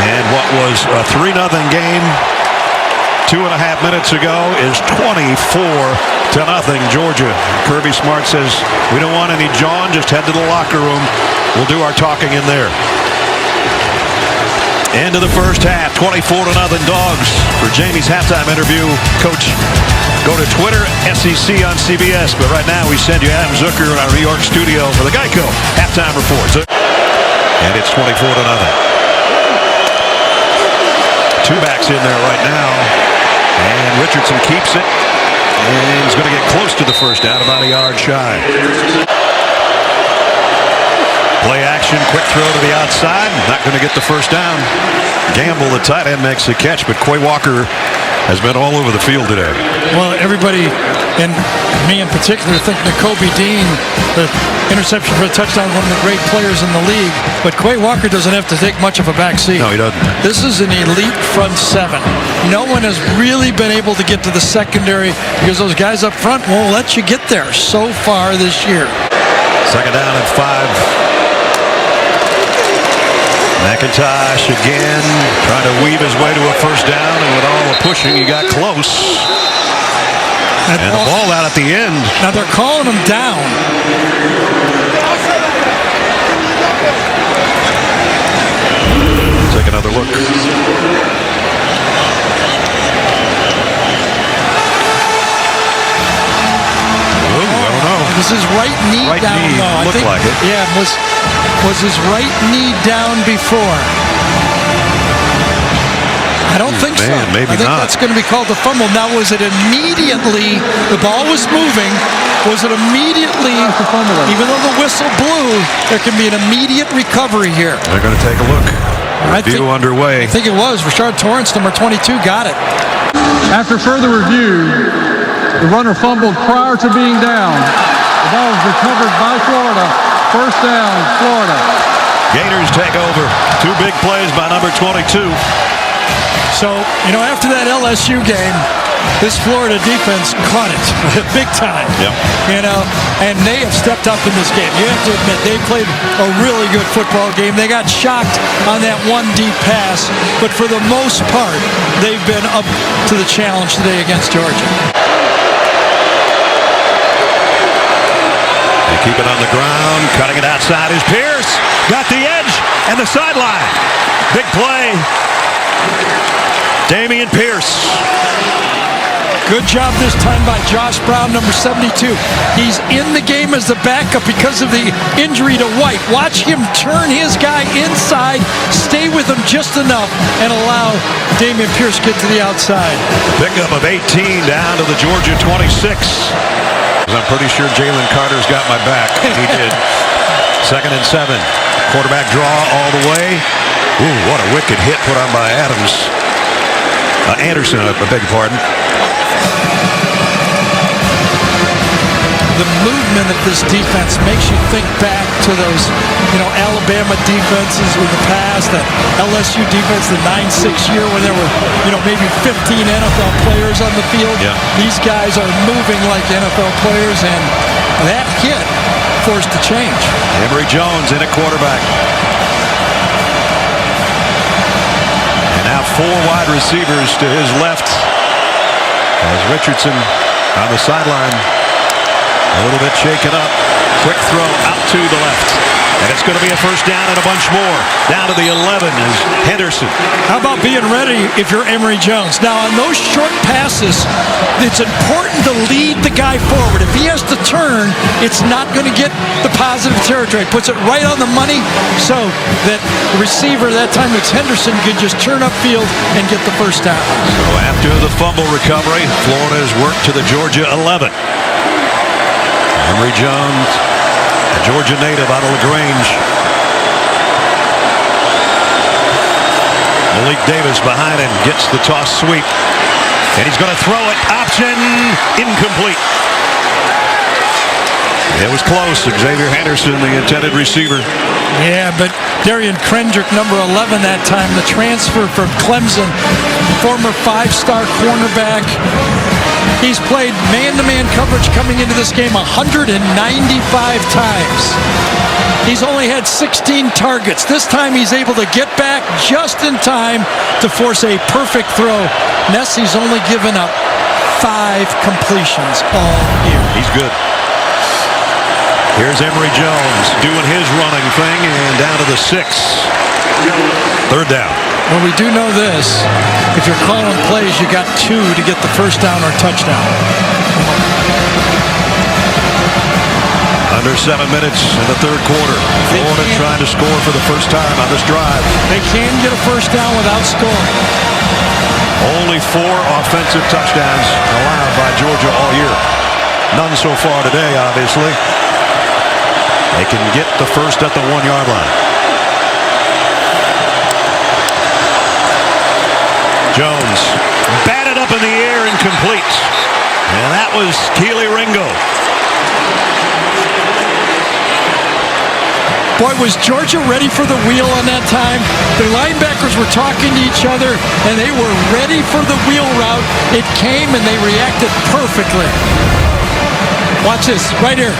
And what was a 3-0 game 2.5 minutes ago is 24-0 Georgia. Kirby Smart says, we don't want any John, just head to the locker room. We'll do our talking in there. End of the first half, 24-0 Dogs. For Jamie's halftime interview, Coach, go to Twitter, SEC on CBS. But right now, we send you Adam Zucker in our New York studio for the Geico halftime report. And it's 24-0. Two backs in there right now. And Richardson keeps it. And he's going to get close to the first down, about a yard shy. Play action, quick throw to the outside. Not going to get the first down. Gamble, the tight end, makes the catch, but Quay Walker has been all over the field today. Well, everybody, and me in particular, think Nakobe Dean, the interception for a touchdown, one of the great players in the league. But Quay Walker doesn't have to take much of a back seat. No, he doesn't. This is an elite front seven. No one has really been able to get to the secondary because those guys up front won't let you get there so far this year. Second down and 5. McIntosh again trying to weave his way to a first down, and with all the pushing, he got close. And the ball out at the end. Now they're calling him down. Take another look. Ooh, I don't know. Was his right knee right down? Knee, though? looked like it. Yeah, was his right knee down before? I don't think so. Maybe I think not. that's going to be called a fumble. Now, was it immediately, the ball was moving, was it immediately, even though the whistle blew, there can be an immediate recovery here? They're going to take a look. Review underway. I think it was. Rashard Torrance, number 22, got it. After further review, the runner fumbled prior to being down. The ball was recovered by Florida. First down, Florida. Gators take over. Two big plays by number 22. So, after that LSU game, this Florida defense caught it big time. Yep. And they have stepped up in this game. You have to admit, they played a really good football game. They got shocked on that one deep pass, but for the most part, they've been up to the challenge today against Georgia. They keep it on the ground, cutting it outside is Pierce. Got the edge and the sideline. Big play. Dameon Pierce. Good job this time by Josh Brown, number 72. He's in the game as the backup because of the injury to White. Watch him turn his guy inside, stay with him just enough, and allow Dameon Pierce get to the outside. Pickup of 18 down to the Georgia 26. I'm pretty sure Jalen Carter's got my back. He did. 2nd and 7. Quarterback draw all the way. Ooh, what a wicked hit put on by Anderson, I beg your pardon. The movement of this defense makes you think back to those, Alabama defenses in the past, that LSU defense, the 9-6 year when there were, maybe 15 NFL players on the field. Yeah. These guys are moving like NFL players, and that hit forced a change. Emory Jones in at quarterback. And now 4 wide receivers to his left as Richardson on the sideline. A little bit shaken up. Quick throw out to the left. And it's going to be a first down and a bunch more. Down to the 11 is Henderson. How about being ready if you're Emory Jones? Now, on those short passes, it's important to lead the guy forward. If he has to turn, it's not going to get the positive territory. Puts it right on the money so that the receiver, that time it's Henderson, could just turn upfield and get the first down. So after the fumble recovery, Florida has worked to the Georgia 11. Emory Jones, a Georgia native out of LaGrange. Malik Davis behind him gets the toss sweep. And he's going to throw it. Option incomplete. It was close. Xavier Henderson, the intended receiver. Yeah, but Darian Kendrick, number 11 that time, the transfer from Clemson, former 5-star cornerback. He's played man-to-man coverage coming into this game 195 times. He's only had 16 targets. This time he's able to get back just in time to force a perfect throw. Nessie's only given up 5 completions all year. He's good. Here's Emory Jones doing his running thing and down to the 6. Third down. Well, we do know this. If you're calling plays, you got 2 to get the first down or touchdown. Under 7 minutes in the third quarter. Florida trying to score for the first time on this drive. They can get a first down without scoring. Only 4 offensive touchdowns allowed by Georgia all year. None so far today, obviously. They can get the first at the 1-yard line. Jones batted up in the air, incomplete. And that was Kelee Ringo. Boy, was Georgia ready for the wheel on that time. The linebackers were talking to each other, and they were ready for the wheel route. It came, and they reacted perfectly. Watch this, right here.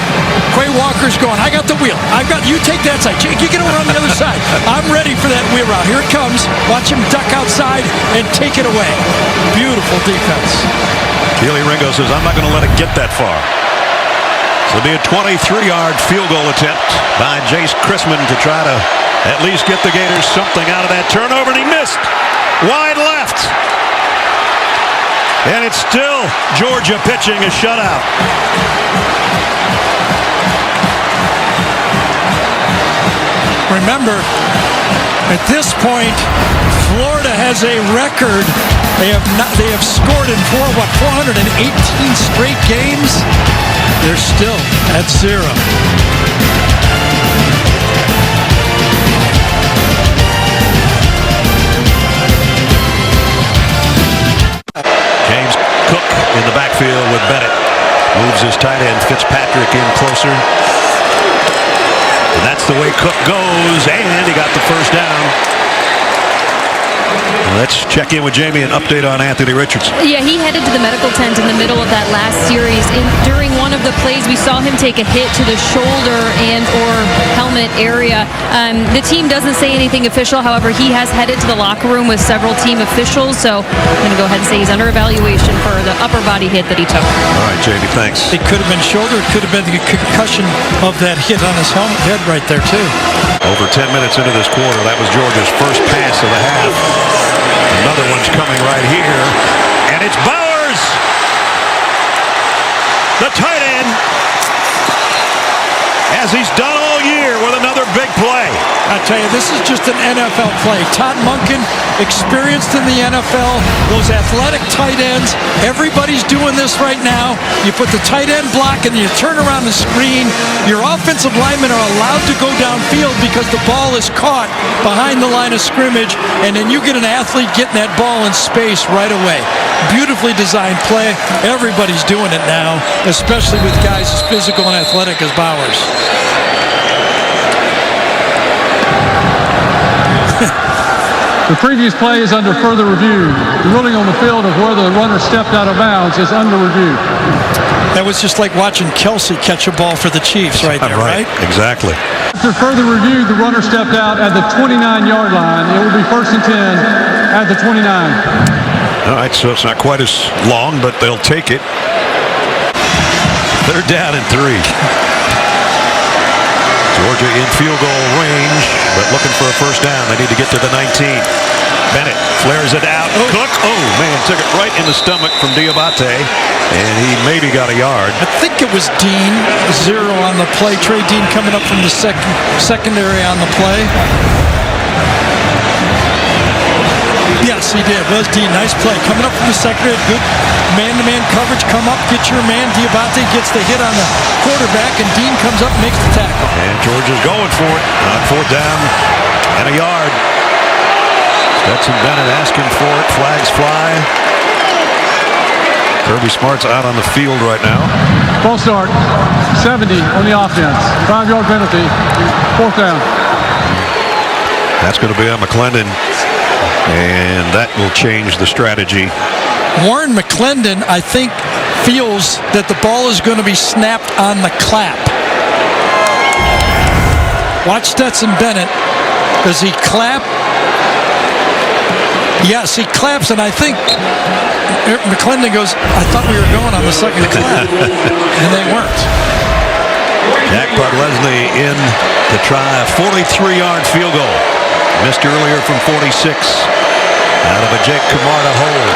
Quay Walker's going, I got the wheel. You take that side. You get over on the other side. I'm ready for that wheel route. Here it comes. Watch him duck outside and take it away. Beautiful defense. Kelee Ringo says, I'm not going to let it get that far. So it'll be a 23-yard field goal attempt by Jace Christman to try to at least get the Gators something out of that turnover, and he missed. Wide left. And it's still Georgia pitching a shutout. Remember, at this point, Florida has a record. They have scored in 418 straight games. They're still at 0. James Cook in the backfield with Bennett. Moves his tight end Fitzpatrick in closer. And that's the way Cook goes, and he got the first down. Let's check in with Jamie and update on Anthony Richardson. Yeah, he headed to the medical tent in the middle of that last series. During one of the plays, we saw him take a hit to the shoulder and or helmet area. The team doesn't say anything official. However, he has headed to the locker room with several team officials. So I'm going to go ahead and say he's under evaluation for the upper body hit that he took. All right, Jamie, thanks. It could have been shoulder. It could have been the concussion of that hit on his head right there, too. Over 10 minutes into this quarter, that was Georgia's first pass of the half. Another one's coming right here, and it's Bowers, the tight end, as he's done all year with another big play. I tell you, this is just an NFL play. Todd Monken, experienced in the NFL, those athletic tight ends, everybody's doing this right now. You put the tight end block and you turn around the screen. Your offensive linemen are allowed to go downfield because the ball is caught behind the line of scrimmage, and then you get an athlete getting that ball in space right away. Beautifully designed play. Everybody's doing it now, especially with guys as physical and athletic as Bowers. The previous play is under further review. The ruling on the field of where the runner stepped out of bounds is under review. That was just like watching Kelsey catch a ball for the Chiefs right there, right? Exactly. After further review, the runner stepped out at the 29-yard line. It will be 1st and 10 at the 29. All right, so it's not quite as long, but they'll take it. 3rd down and 3. Georgia in field goal range, but looking for a first down. They need to get to the 19. Bennett flares it out. Cook, man, took it right in the stomach from Diabate, and he maybe got a yard. I think it was Dean, 0 on the play. Trey Dean coming up from the secondary on the play. Yes, he did. Was Dean. Nice play. Coming up from the secondary. Good man-to-man coverage. Come up, get your man. Diabate gets the hit on the quarterback, and Dean comes up and makes the tackle. And Georgia's going for it on fourth down and a yard. Stetson Bennett asking for it. Flags fly. Kirby Smart's out on the field right now. False start. 70 on the offense. 5-yard penalty. Fourth down. That's going to be on McClendon, and that will change the strategy. Warren McClendon, I think, feels that the ball is going to be snapped on the clap. Watch Stetson Bennett. Does he clap? Yes, he claps, and I think McClendon goes, I thought we were going on the second clap, and they weren't. Jack Podlesny in to try a 43-yard field goal. Missed earlier from 46. Out of a Jake Camarda hold.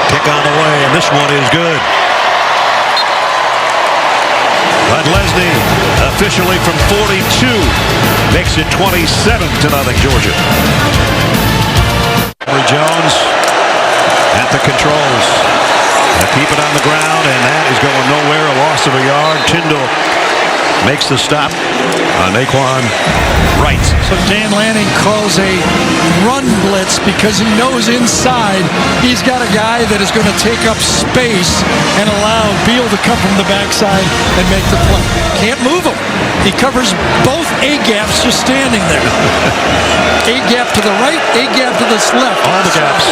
Kick on the way, and this one is good. Podlesny officially from 42 makes it 27-0 Georgia. Emory Jones at the controls. Keep it on the ground, and that is going nowhere. A loss of a yard. Tyndall makes the stop on Naquan Wright. So Dan Lanning calls a run blitz because he knows inside he's got a guy that is going to take up space and allow Beal to come from the backside and make the play. Can't move him. He covers both A-gaps just standing there. A-gap to the right, A-gap to the left. All the gaps.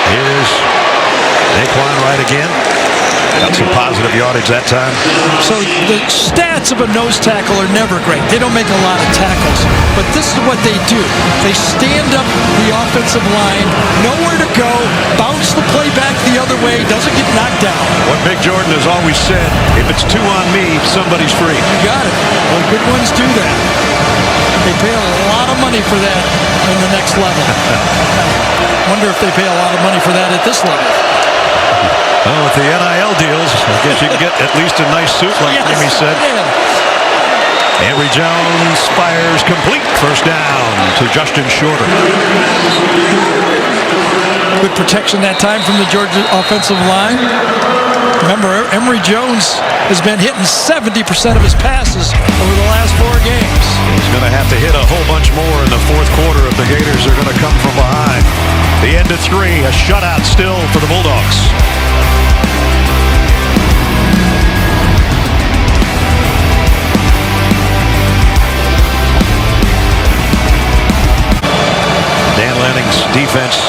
Here's Naquan Wright again. Got some positive yardage that time. So the stats of a nose tackle are never great. They don't make a lot of tackles. But this is what they do. They stand up the offensive line, nowhere to go, bounce the play back the other way, doesn't get knocked down. What Big Jordan has always said, if it's two on me, somebody's free. You got it. Well, good ones do that. They pay a lot of money for that in the next level. Wonder if they pay a lot of money for that at this level. Well, with the NIL deals, I guess you can get at least a nice suit, like Jimmy said. Yeah. Emory Jones fires complete. First down to Justin Shorter. Good protection that time from the Georgia offensive line. Remember, Emory Jones has been hitting 70% of his passes over the last 4 games. He's going to have to hit a whole bunch more in the fourth quarter if the Gators are going to come from behind. The end of 3, a shutout still for the Bulldogs. Dan Lanning's defense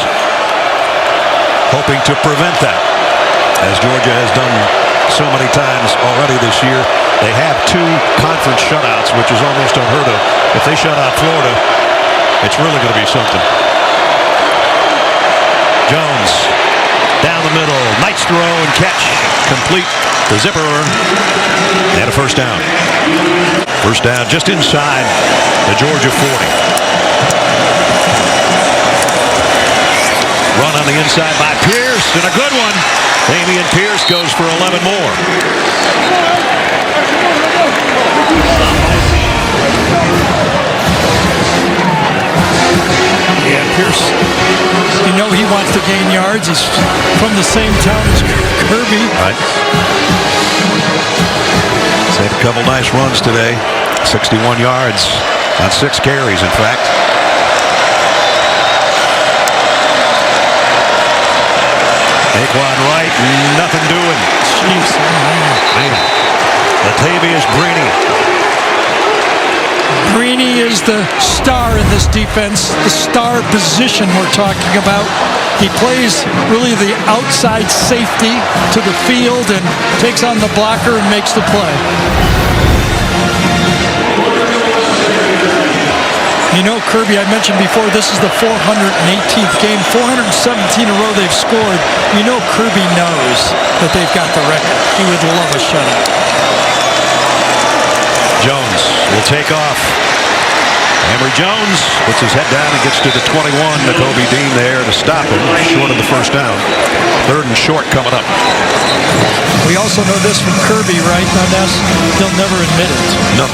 hoping to prevent that, as Georgia has done so many times already this year. They have 2 conference shutouts, which is almost unheard of. If they shut out Florida, it's really going to be something. Jones down the middle, nice throw and catch, complete the zipper, and a first down. First down just inside the Georgia 40. Run on the inside by Pierce, and a good one. Damian Pierce goes for 11 more. Yeah, Pierce, you know he wants to gain yards. He's from the same town as Kirby. Right. He's had a couple nice runs today. 61 yards on 6 carries, in fact. Naquan Wright, nothing doing. Jeez. Man. Latavius Brini. Brini is the star in this defense, the star position we're talking about. He plays really the outside safety to the field and takes on the blocker and makes the play. You know, Kirby, I mentioned before, this is the 418th game, 417 in a row they've scored. You know Kirby knows that they've got the record. He would love a shutout. Jones will take off. Emory Jones puts his head down and gets to the 21. Nakobe Dean there to stop him, short of the first down. 3rd and short coming up. We also know this from Kirby, right, Ness? He'll never admit it. No,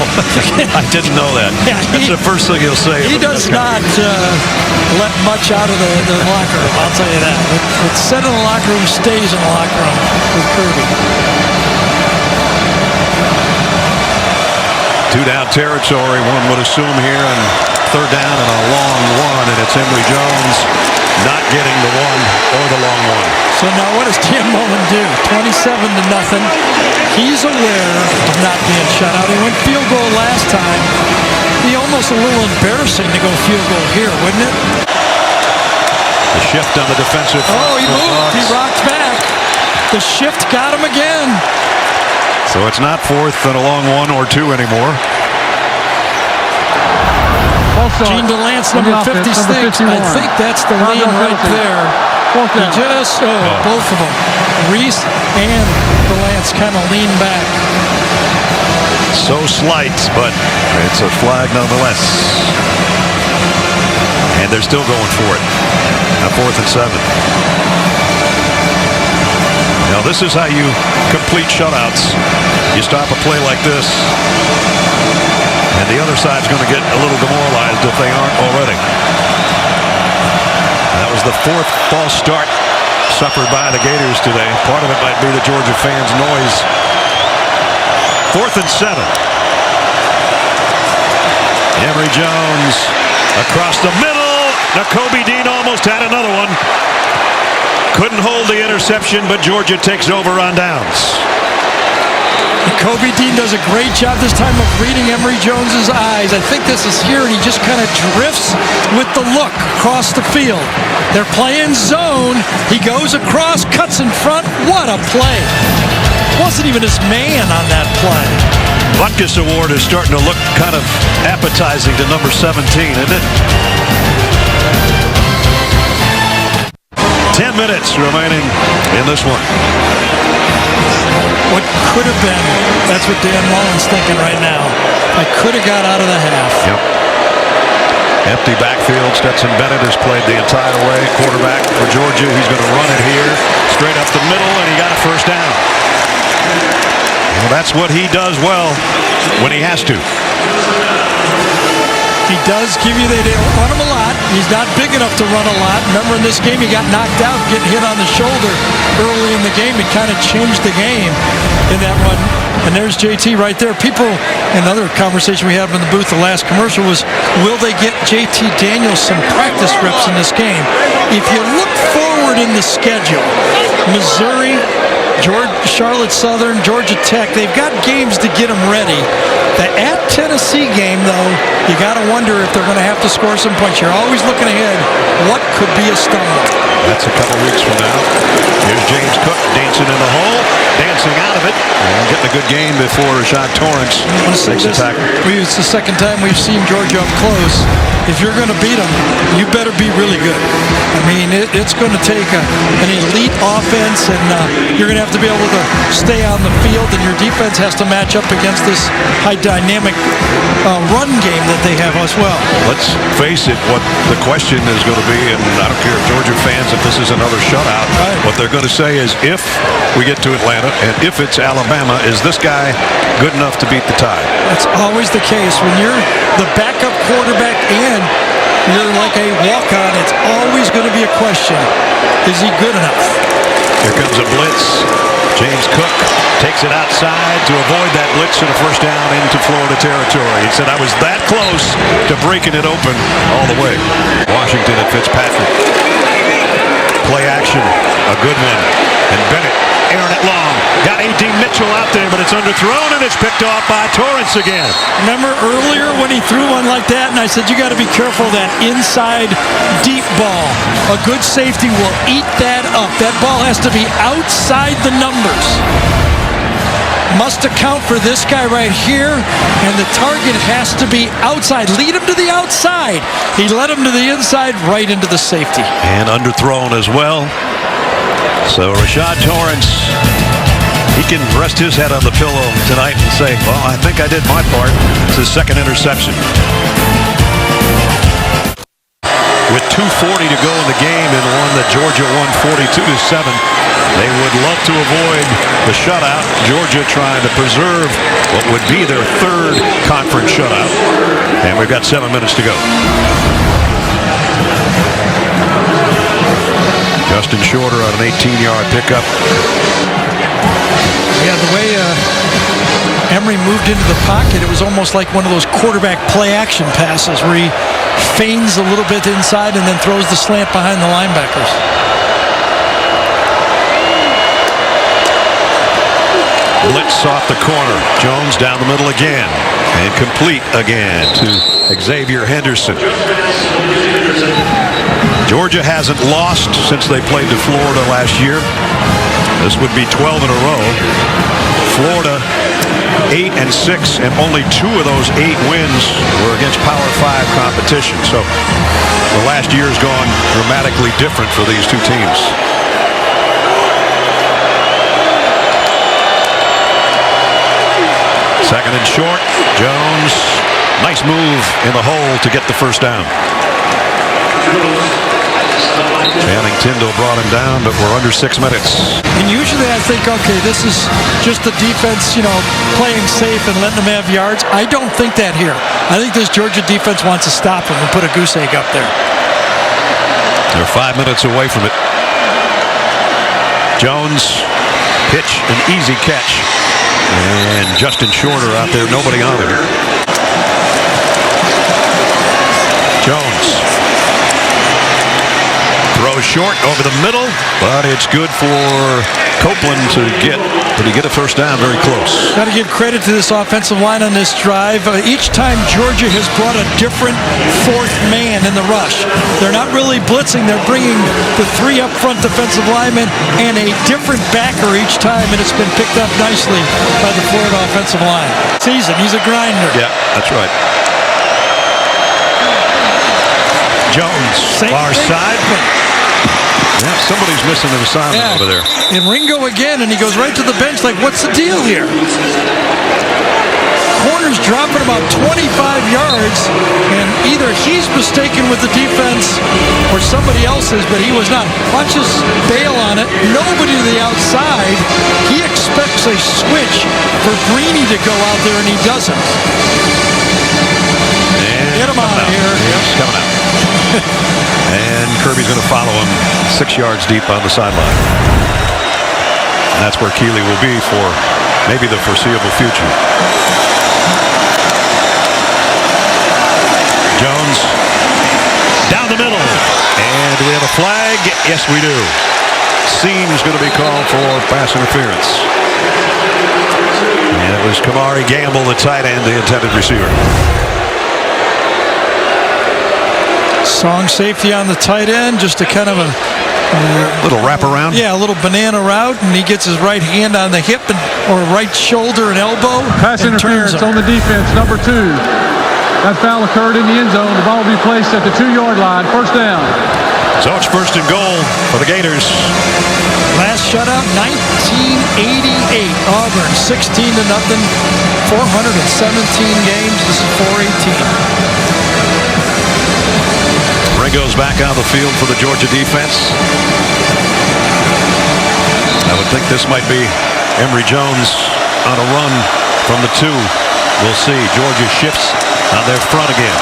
I didn't know that. Yeah, That's the first thing he'll say. He does not let much out of the locker room, I'll tell you that. What's said in the locker room stays in the locker room with Kirby. 2-down territory, one would assume here, and 3rd down and a long one, and it's Emory Jones not getting the one or the long one. So now what does Dan Mullen do? 27-0. He's aware of not being shut out. He went field goal last time. Be almost a little embarrassing to go field goal here, wouldn't it? The shift on the defensive. Oh, he moved. He rocked back. The shift got him again. So it's not 4th and a long 1 or 2 anymore. Gene DeLance, number 56. I think that's the lean right there. He just, both of them. Reese and DeLance kind of lean back. So slight, but it's a flag nonetheless. And they're still going for it. Now 4th and 7. Now this is how you complete shutouts. You stop a play like this, and the other side's going to get a little demoralized if they aren't already. That was the 4th false start suffered by the Gators today. Part of it might be the Georgia fans' noise. 4th and 7. Emory Jones across the middle. Nakobe Dean almost had another one. Couldn't hold the interception, but Georgia takes over on downs. Nakobe Dean does a great job this time of reading Emory Jones's eyes. I think this is here, and he just kind of drifts with the look across the field. They're playing zone. He goes across, cuts in front. What a play. Wasn't even his man on that play. Butkus Award is starting to look kind of appetizing to number 17, isn't it? 10 minutes remaining in this one. What could have been, that's what Dan Mullen's thinking right now. I could have got out of the half. Yep. Empty backfield. Stetson Bennett has played the entire way. Quarterback for Georgia. He's going to run it here. Straight up the middle, and he got a first down. Well, that's what he does well when he has to. He does give you, they don't run him a lot. He's not big enough to run a lot. Remember in this game, he got knocked out, getting hit on the shoulder early in the game. It kind of changed the game in that run. And there's JT right there. People, another conversation we had in the booth, the last commercial was, will they get JT Daniels some practice reps in this game? If you look forward in the schedule, Missouri, Charlotte Southern, Georgia Tech, they've got games to get them ready. The at Tennessee game, though, you got to wonder if they're going to have to score some points. You're always looking ahead. What could be a stumble? That's a couple weeks from now. Here's James Cook dancing in the hole, dancing out of it, and getting a good game before Rashad Torrance makes the tackle. It's the second time we've seen Georgia up close. If you're going to beat them, you better be really good. I mean, it's going to take an elite offense, and you're going to have to be able to stay on the field, and your defense has to match up against this high dynamic run game that they have as well. Let's face it, what the question is going to be, and I don't care if Georgia fans, if this is another shutout, what they're going to say is, if we get to Atlanta, and if it's Alabama, is this guy good enough to beat the Tide? That's always the case. When you're the backup quarterback and you're like a walk-on, it's always going to be a question. Is he good enough? Here comes a blitz. James Cook takes it outside to avoid that blitz and a first down into Florida territory. He said, I was that close to breaking it open all the way. Washington and Fitzpatrick. Play action, a good one. And Bennett airing it long. Got A.D. Mitchell out there, but it's underthrown, and it's picked off by Torrance again. Remember earlier when he threw one like that, and I said, you got to be careful of that inside deep ball. A good safety will eat that up. That ball has to be outside the numbers. must account for this guy right here, and the target has to be outside. Lead him to the outside. He led him to the inside, right into the safety. And underthrown as well. So Rashad Torrance, he can rest his head on the pillow tonight and say, well, I think I did my part. It's his second interception. With 2:40 to go in the game and one that Georgia won 42-7. They would love to avoid the shutout. Georgia trying to preserve what would be their third conference shutout. And we've got 7 minutes to go. Justin Shorter on an 18-yard pickup. Yeah, the way Emory moved into the pocket, it was almost like one of those quarterback play-action passes where he feigns a little bit inside and then throws the slant behind the linebackers. Blitz off the corner. Jones down the middle again. And complete again to Xavier Henderson. Georgia hasn't lost since they played to Florida last year. This would be 12 in a row. Florida 8-6, and only 2 of those 8 wins were against Power 5 competition. So the last year's gone dramatically different for these two teams. Second and short. Jones, nice move in the hole to get the first down. Channing Tindall brought him down, but we're under 6 minutes. And usually I think, okay, this is just the defense, playing safe and letting them have yards. I don't think that here. I think this Georgia defense wants to stop him and put a goose egg up there. They're 5 minutes away from it. Jones, pitch, an easy catch. And Justin Shorter out there, nobody on him. Jones throws short over the middle, but it's good for Copeland to get. Did he get a first down? Very close. Got to give credit to this offensive line on this drive. Each time Georgia has brought a different fourth man in the rush. They're not really blitzing. They're bringing the 3 up front defensive linemen and a different backer each time, and it's been picked up nicely by the Florida offensive line. Season, he's a grinder. Yeah, that's right. Jones, far side. Yeah, somebody's missing an assignment over there. And Ringo again, and he goes right to the bench like, what's the deal here? Corner's dropping about 25 yards, and either he's mistaken with the defense or somebody else is, but he was not. Watch us bail on it. Nobody to the outside. He expects a switch for Greeny to go out there, and he doesn't. And get him out of here. He's coming out. And Kirby's going to follow him 6 yards deep on the sideline. And that's where Keeley will be for maybe the foreseeable future. Jones down the middle. And do we have a flag? Yes, we do. Seems going to be called for pass interference. And it was Kamari Gamble, the tight end, the intended receiver. Song safety on the tight end, just a kind of a little wraparound. Yeah, a little banana route, and he gets his right hand on the hip or right shoulder and elbow. Pass interference on the defense, number 2. That foul occurred in the end zone. The ball will be placed at the 2-yard line. First down. So it's first and goal for the Gators. Last shutout, 1988. Auburn, 16-0. 417 games. This is 418. Ringo's back on the field for the Georgia defense. I would think this might be Emory Jones on a run from the 2. We'll see. Georgia shifts on their front again.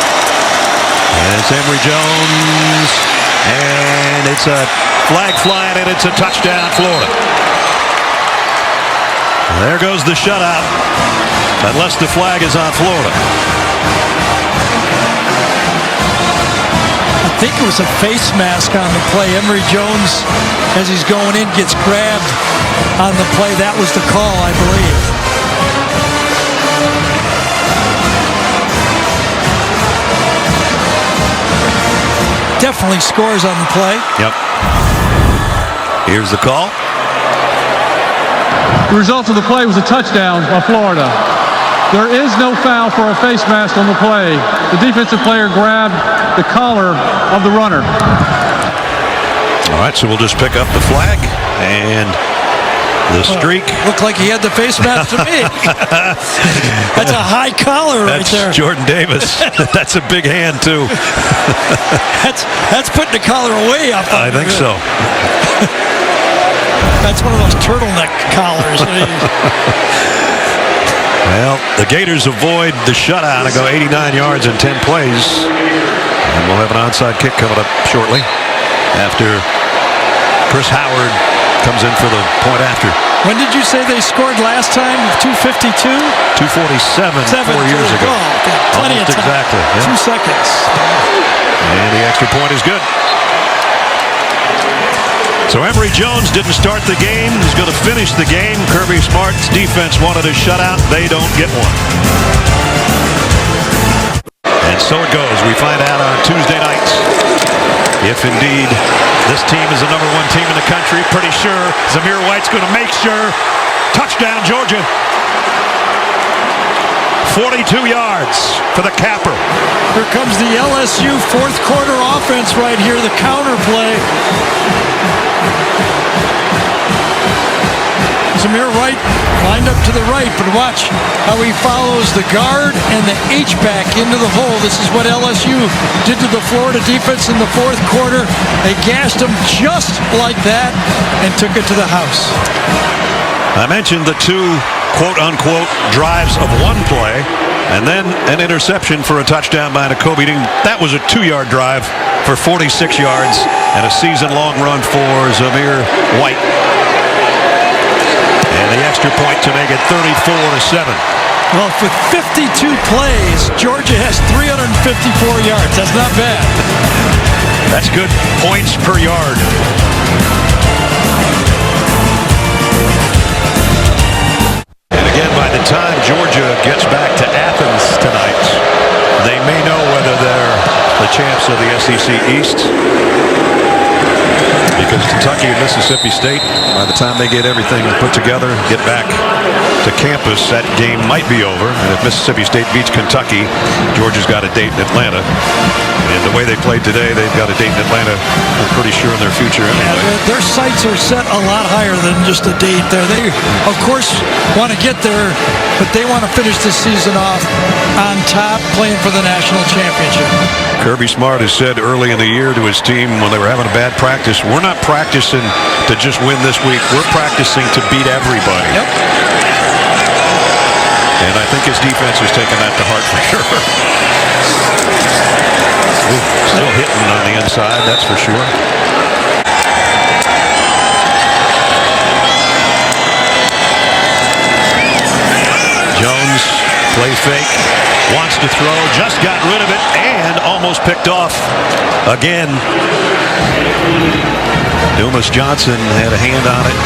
And it's Emory Jones. And it's a flag flying, and it's a touchdown, Florida. There goes the shutout. Unless the flag is on Florida. I think it was a face mask on the play. Emory Jones, as he's going in, gets grabbed on the play. That was the call, I believe. Definitely scores on the play. Yep. Here's the call. The result of the play was a touchdown by Florida. There is no foul for a face mask on the play. The defensive player grabbed the collar of the runner. All right, so we'll just pick up the flag and the streak. Looked like he had the face mask to me. That's a high collar right there. That's Jordan Davis. That's a big hand, too. That's putting the collar way up. I think so. That's one of those turtleneck collars. Well, the Gators avoid the shutout and go 89 yards in 10 plays. And we'll have an onside kick coming up shortly after Chris Howard comes in for the point after. When did you say they scored last time? 2:52? 2:47 4 years ago. Plenty of time. Exactly. Yeah. 2 seconds. And the extra point is good. So Emory Jones didn't start the game. He's going to finish the game. Kirby Smart's defense wanted a shutout. They don't get one. And so it goes. We find out on Tuesday nights if indeed this team is the #1 team in the country. Pretty sure Zamir White's going to make sure. Touchdown, Georgia. 42 yards for the capper. Here comes the LSU fourth quarter offense right here, the counter play. Zamir White lined up to the right, but watch how he follows the guard and the H-back into the hole. This is what LSU did to the Florida defense in the fourth quarter. They gashed them just like that and took it to the house. I mentioned the two quote-unquote drives of one play, and then an interception for a touchdown by Nakobe Dean. That was a 2-yard drive for 46 yards and a season-long run for Zamir White. And the extra point to make it 34-7. Well, for 52 plays, Georgia has 354 yards. That's not bad. That's good points per yard. And again, by the time Georgia gets back to Athens tonight, they may know whether they're the champs of the SEC East. Because Kentucky and Mississippi State, by the time they get everything put together, get back to campus, that game might be over. And if Mississippi State beats Kentucky, Georgia's got a date in Atlanta. And the way they played today, they've got a date in Atlanta, I'm pretty sure, in their future anyway. Yeah, their sights are set a lot higher than just a date there. They, of course, want to get there, but they want to finish the season off on top, playing for the national championship. Kirby Smart has said early in the year to his team when they were having a bad practice, we're not practicing to just win this week. We're practicing to beat everybody. Yep. And I think his defense has taken that to heart for sure. Ooh, still hitting on the inside, that's for sure. Jones, play fake, wants to throw, just got rid of it, and almost picked off again. Dumas Johnson had a hand on it.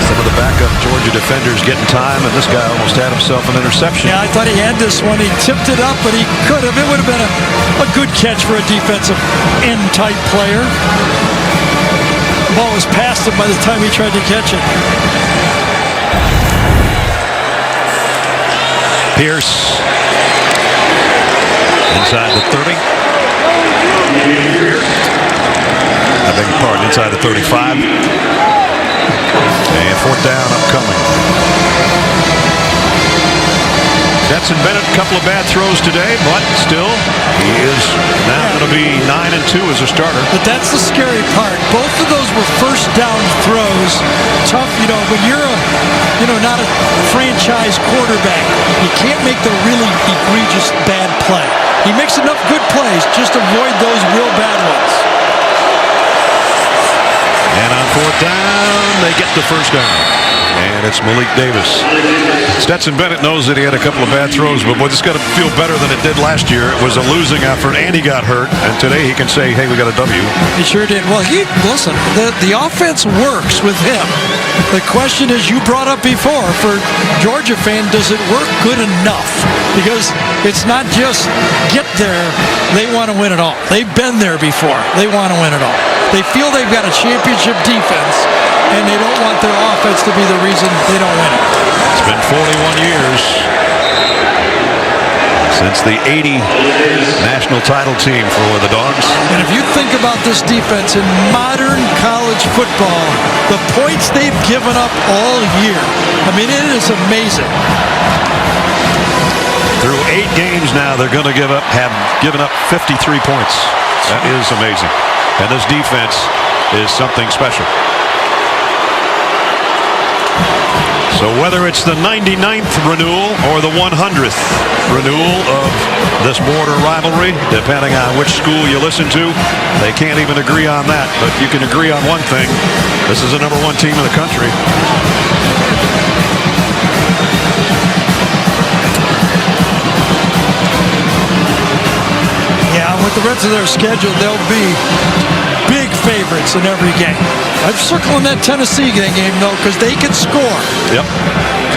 Some of the backup Georgia defenders getting time, and this guy almost had himself an interception. Yeah, I thought he had this one. He tipped it up, but he could have. It would have been a good catch for a defensive end-type player. The ball was past him by the time he tried to catch it. Pierce inside the 30. I beg your pardon, inside the 35. And fourth down upcoming. Stetson Bennett, a couple of bad throws today, but still, he is now going to be 9-2 as a starter. But that's the scary part. Both of those were first down throws. Tough, when you're not a franchise quarterback, you can't make the really egregious bad play. He makes enough good plays, just avoid those real bad ones. And on fourth down, they get the first down. And it's Malik Davis. Stetson Bennett knows that he had a couple of bad throws, but boy, this got to feel better than it did last year. It was a losing effort, and he got hurt. And today he can say, hey, we got a W. He sure did. Well, listen, the offense works with him. The question is, you brought up before, for Georgia fan, does it work good enough? because it's not just get there. They want to win it all. They've been there before. They want to win it all. They feel they've got a championship defense, and they don't want their offense to be the reason they don't win it. It's been 41 years since the 80 national title team for the Dogs. And if you think about this defense in modern college football, the points they've given up all year, I mean, it is amazing. Through 8 games now, they're going to have given up 53 points. That is amazing. And this defense is something special. So whether it's the 99th renewal or the 100th renewal of this border rivalry, depending on which school you listen to, they can't even agree on that. But you can agree on one thing. This is the #1 team in the country. Yeah, with the rest of their schedule, they'll be big favorites in every game. I'm circling that Tennessee game, though, because they can score. Yep.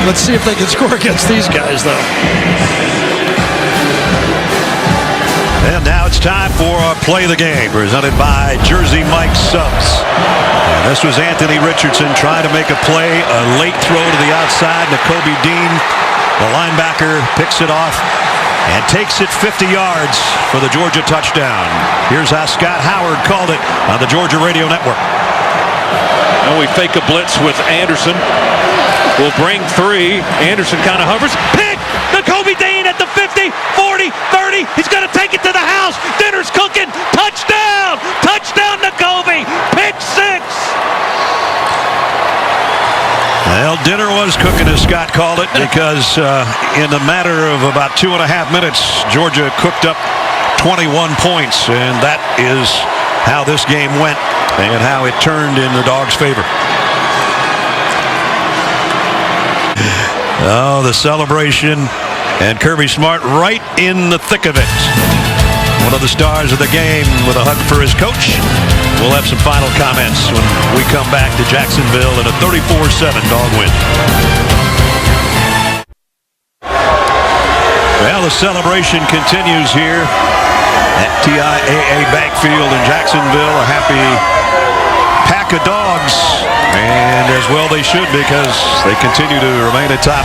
Let's see if they can score against these guys, though. And now it's time for our Play the Game, presented by Jersey Mike Subs. And this was Anthony Richardson trying to make a play, a late throw to the outside. Nakobe Dean, the linebacker, picks it off and takes it 50 yards for the Georgia touchdown. Here's how Scott Howard called it on the Georgia Radio Network. And we fake a blitz with Anderson. We'll bring 3. Anderson kind of hovers. Pick! Nakobe Dean at the 50, 40, 30. He's going to take it to the house. Dinner's cooking. Touchdown! Touchdown, Nakobe! Pick 6! Well, dinner was cooking, as Scott called it, because in a matter of about 2.5 minutes, Georgia cooked up 21 points, and that is how this game went and how it turned in the Dogs' favor. Oh, the celebration, and Kirby Smart right in the thick of it. One of the stars of the game with a hug for his coach. We'll have some final comments when we come back to Jacksonville in a 34-7 Dog win. Well, the celebration continues here at TIAA Bank Field in Jacksonville. A happy pack of Dogs, and as well they should, because they continue to remain atop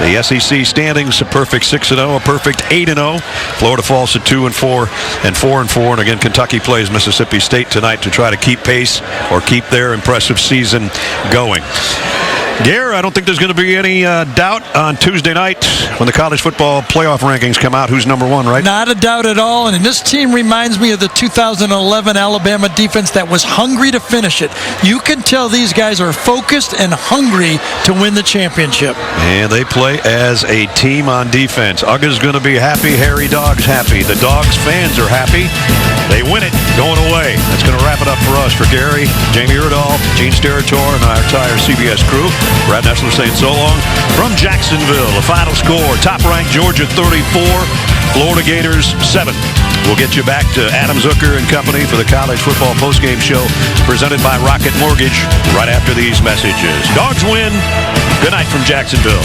the SEC standings. A perfect 6-0, a perfect 8-0. Florida falls to 2-4 and 4-4. And again, Kentucky plays Mississippi State tonight to try to keep pace or keep their impressive season going. Gare, I don't think there's going to be any doubt on Tuesday night when the college football playoff rankings come out who's #1, right? Not a doubt at all. And this team reminds me of the 2011 Alabama defense that was hungry to finish it. You can tell these guys are focused and hungry to win the championship. And they play as a team on defense. Uga's going to be happy. Harry Dogs happy. The Dogs fans are happy. They win it going away. That's going to wrap it up for us. For Gary, Jamie Erdahl, Gene Steratore, and our entire CBS crew, Brad Nessler saying so long from Jacksonville. The final score, top-ranked Georgia 34, Florida Gators 7. We'll get you back to Adam Zucker and company for the college football postgame show presented by Rocket Mortgage right after these messages. Dogs win. Good night from Jacksonville.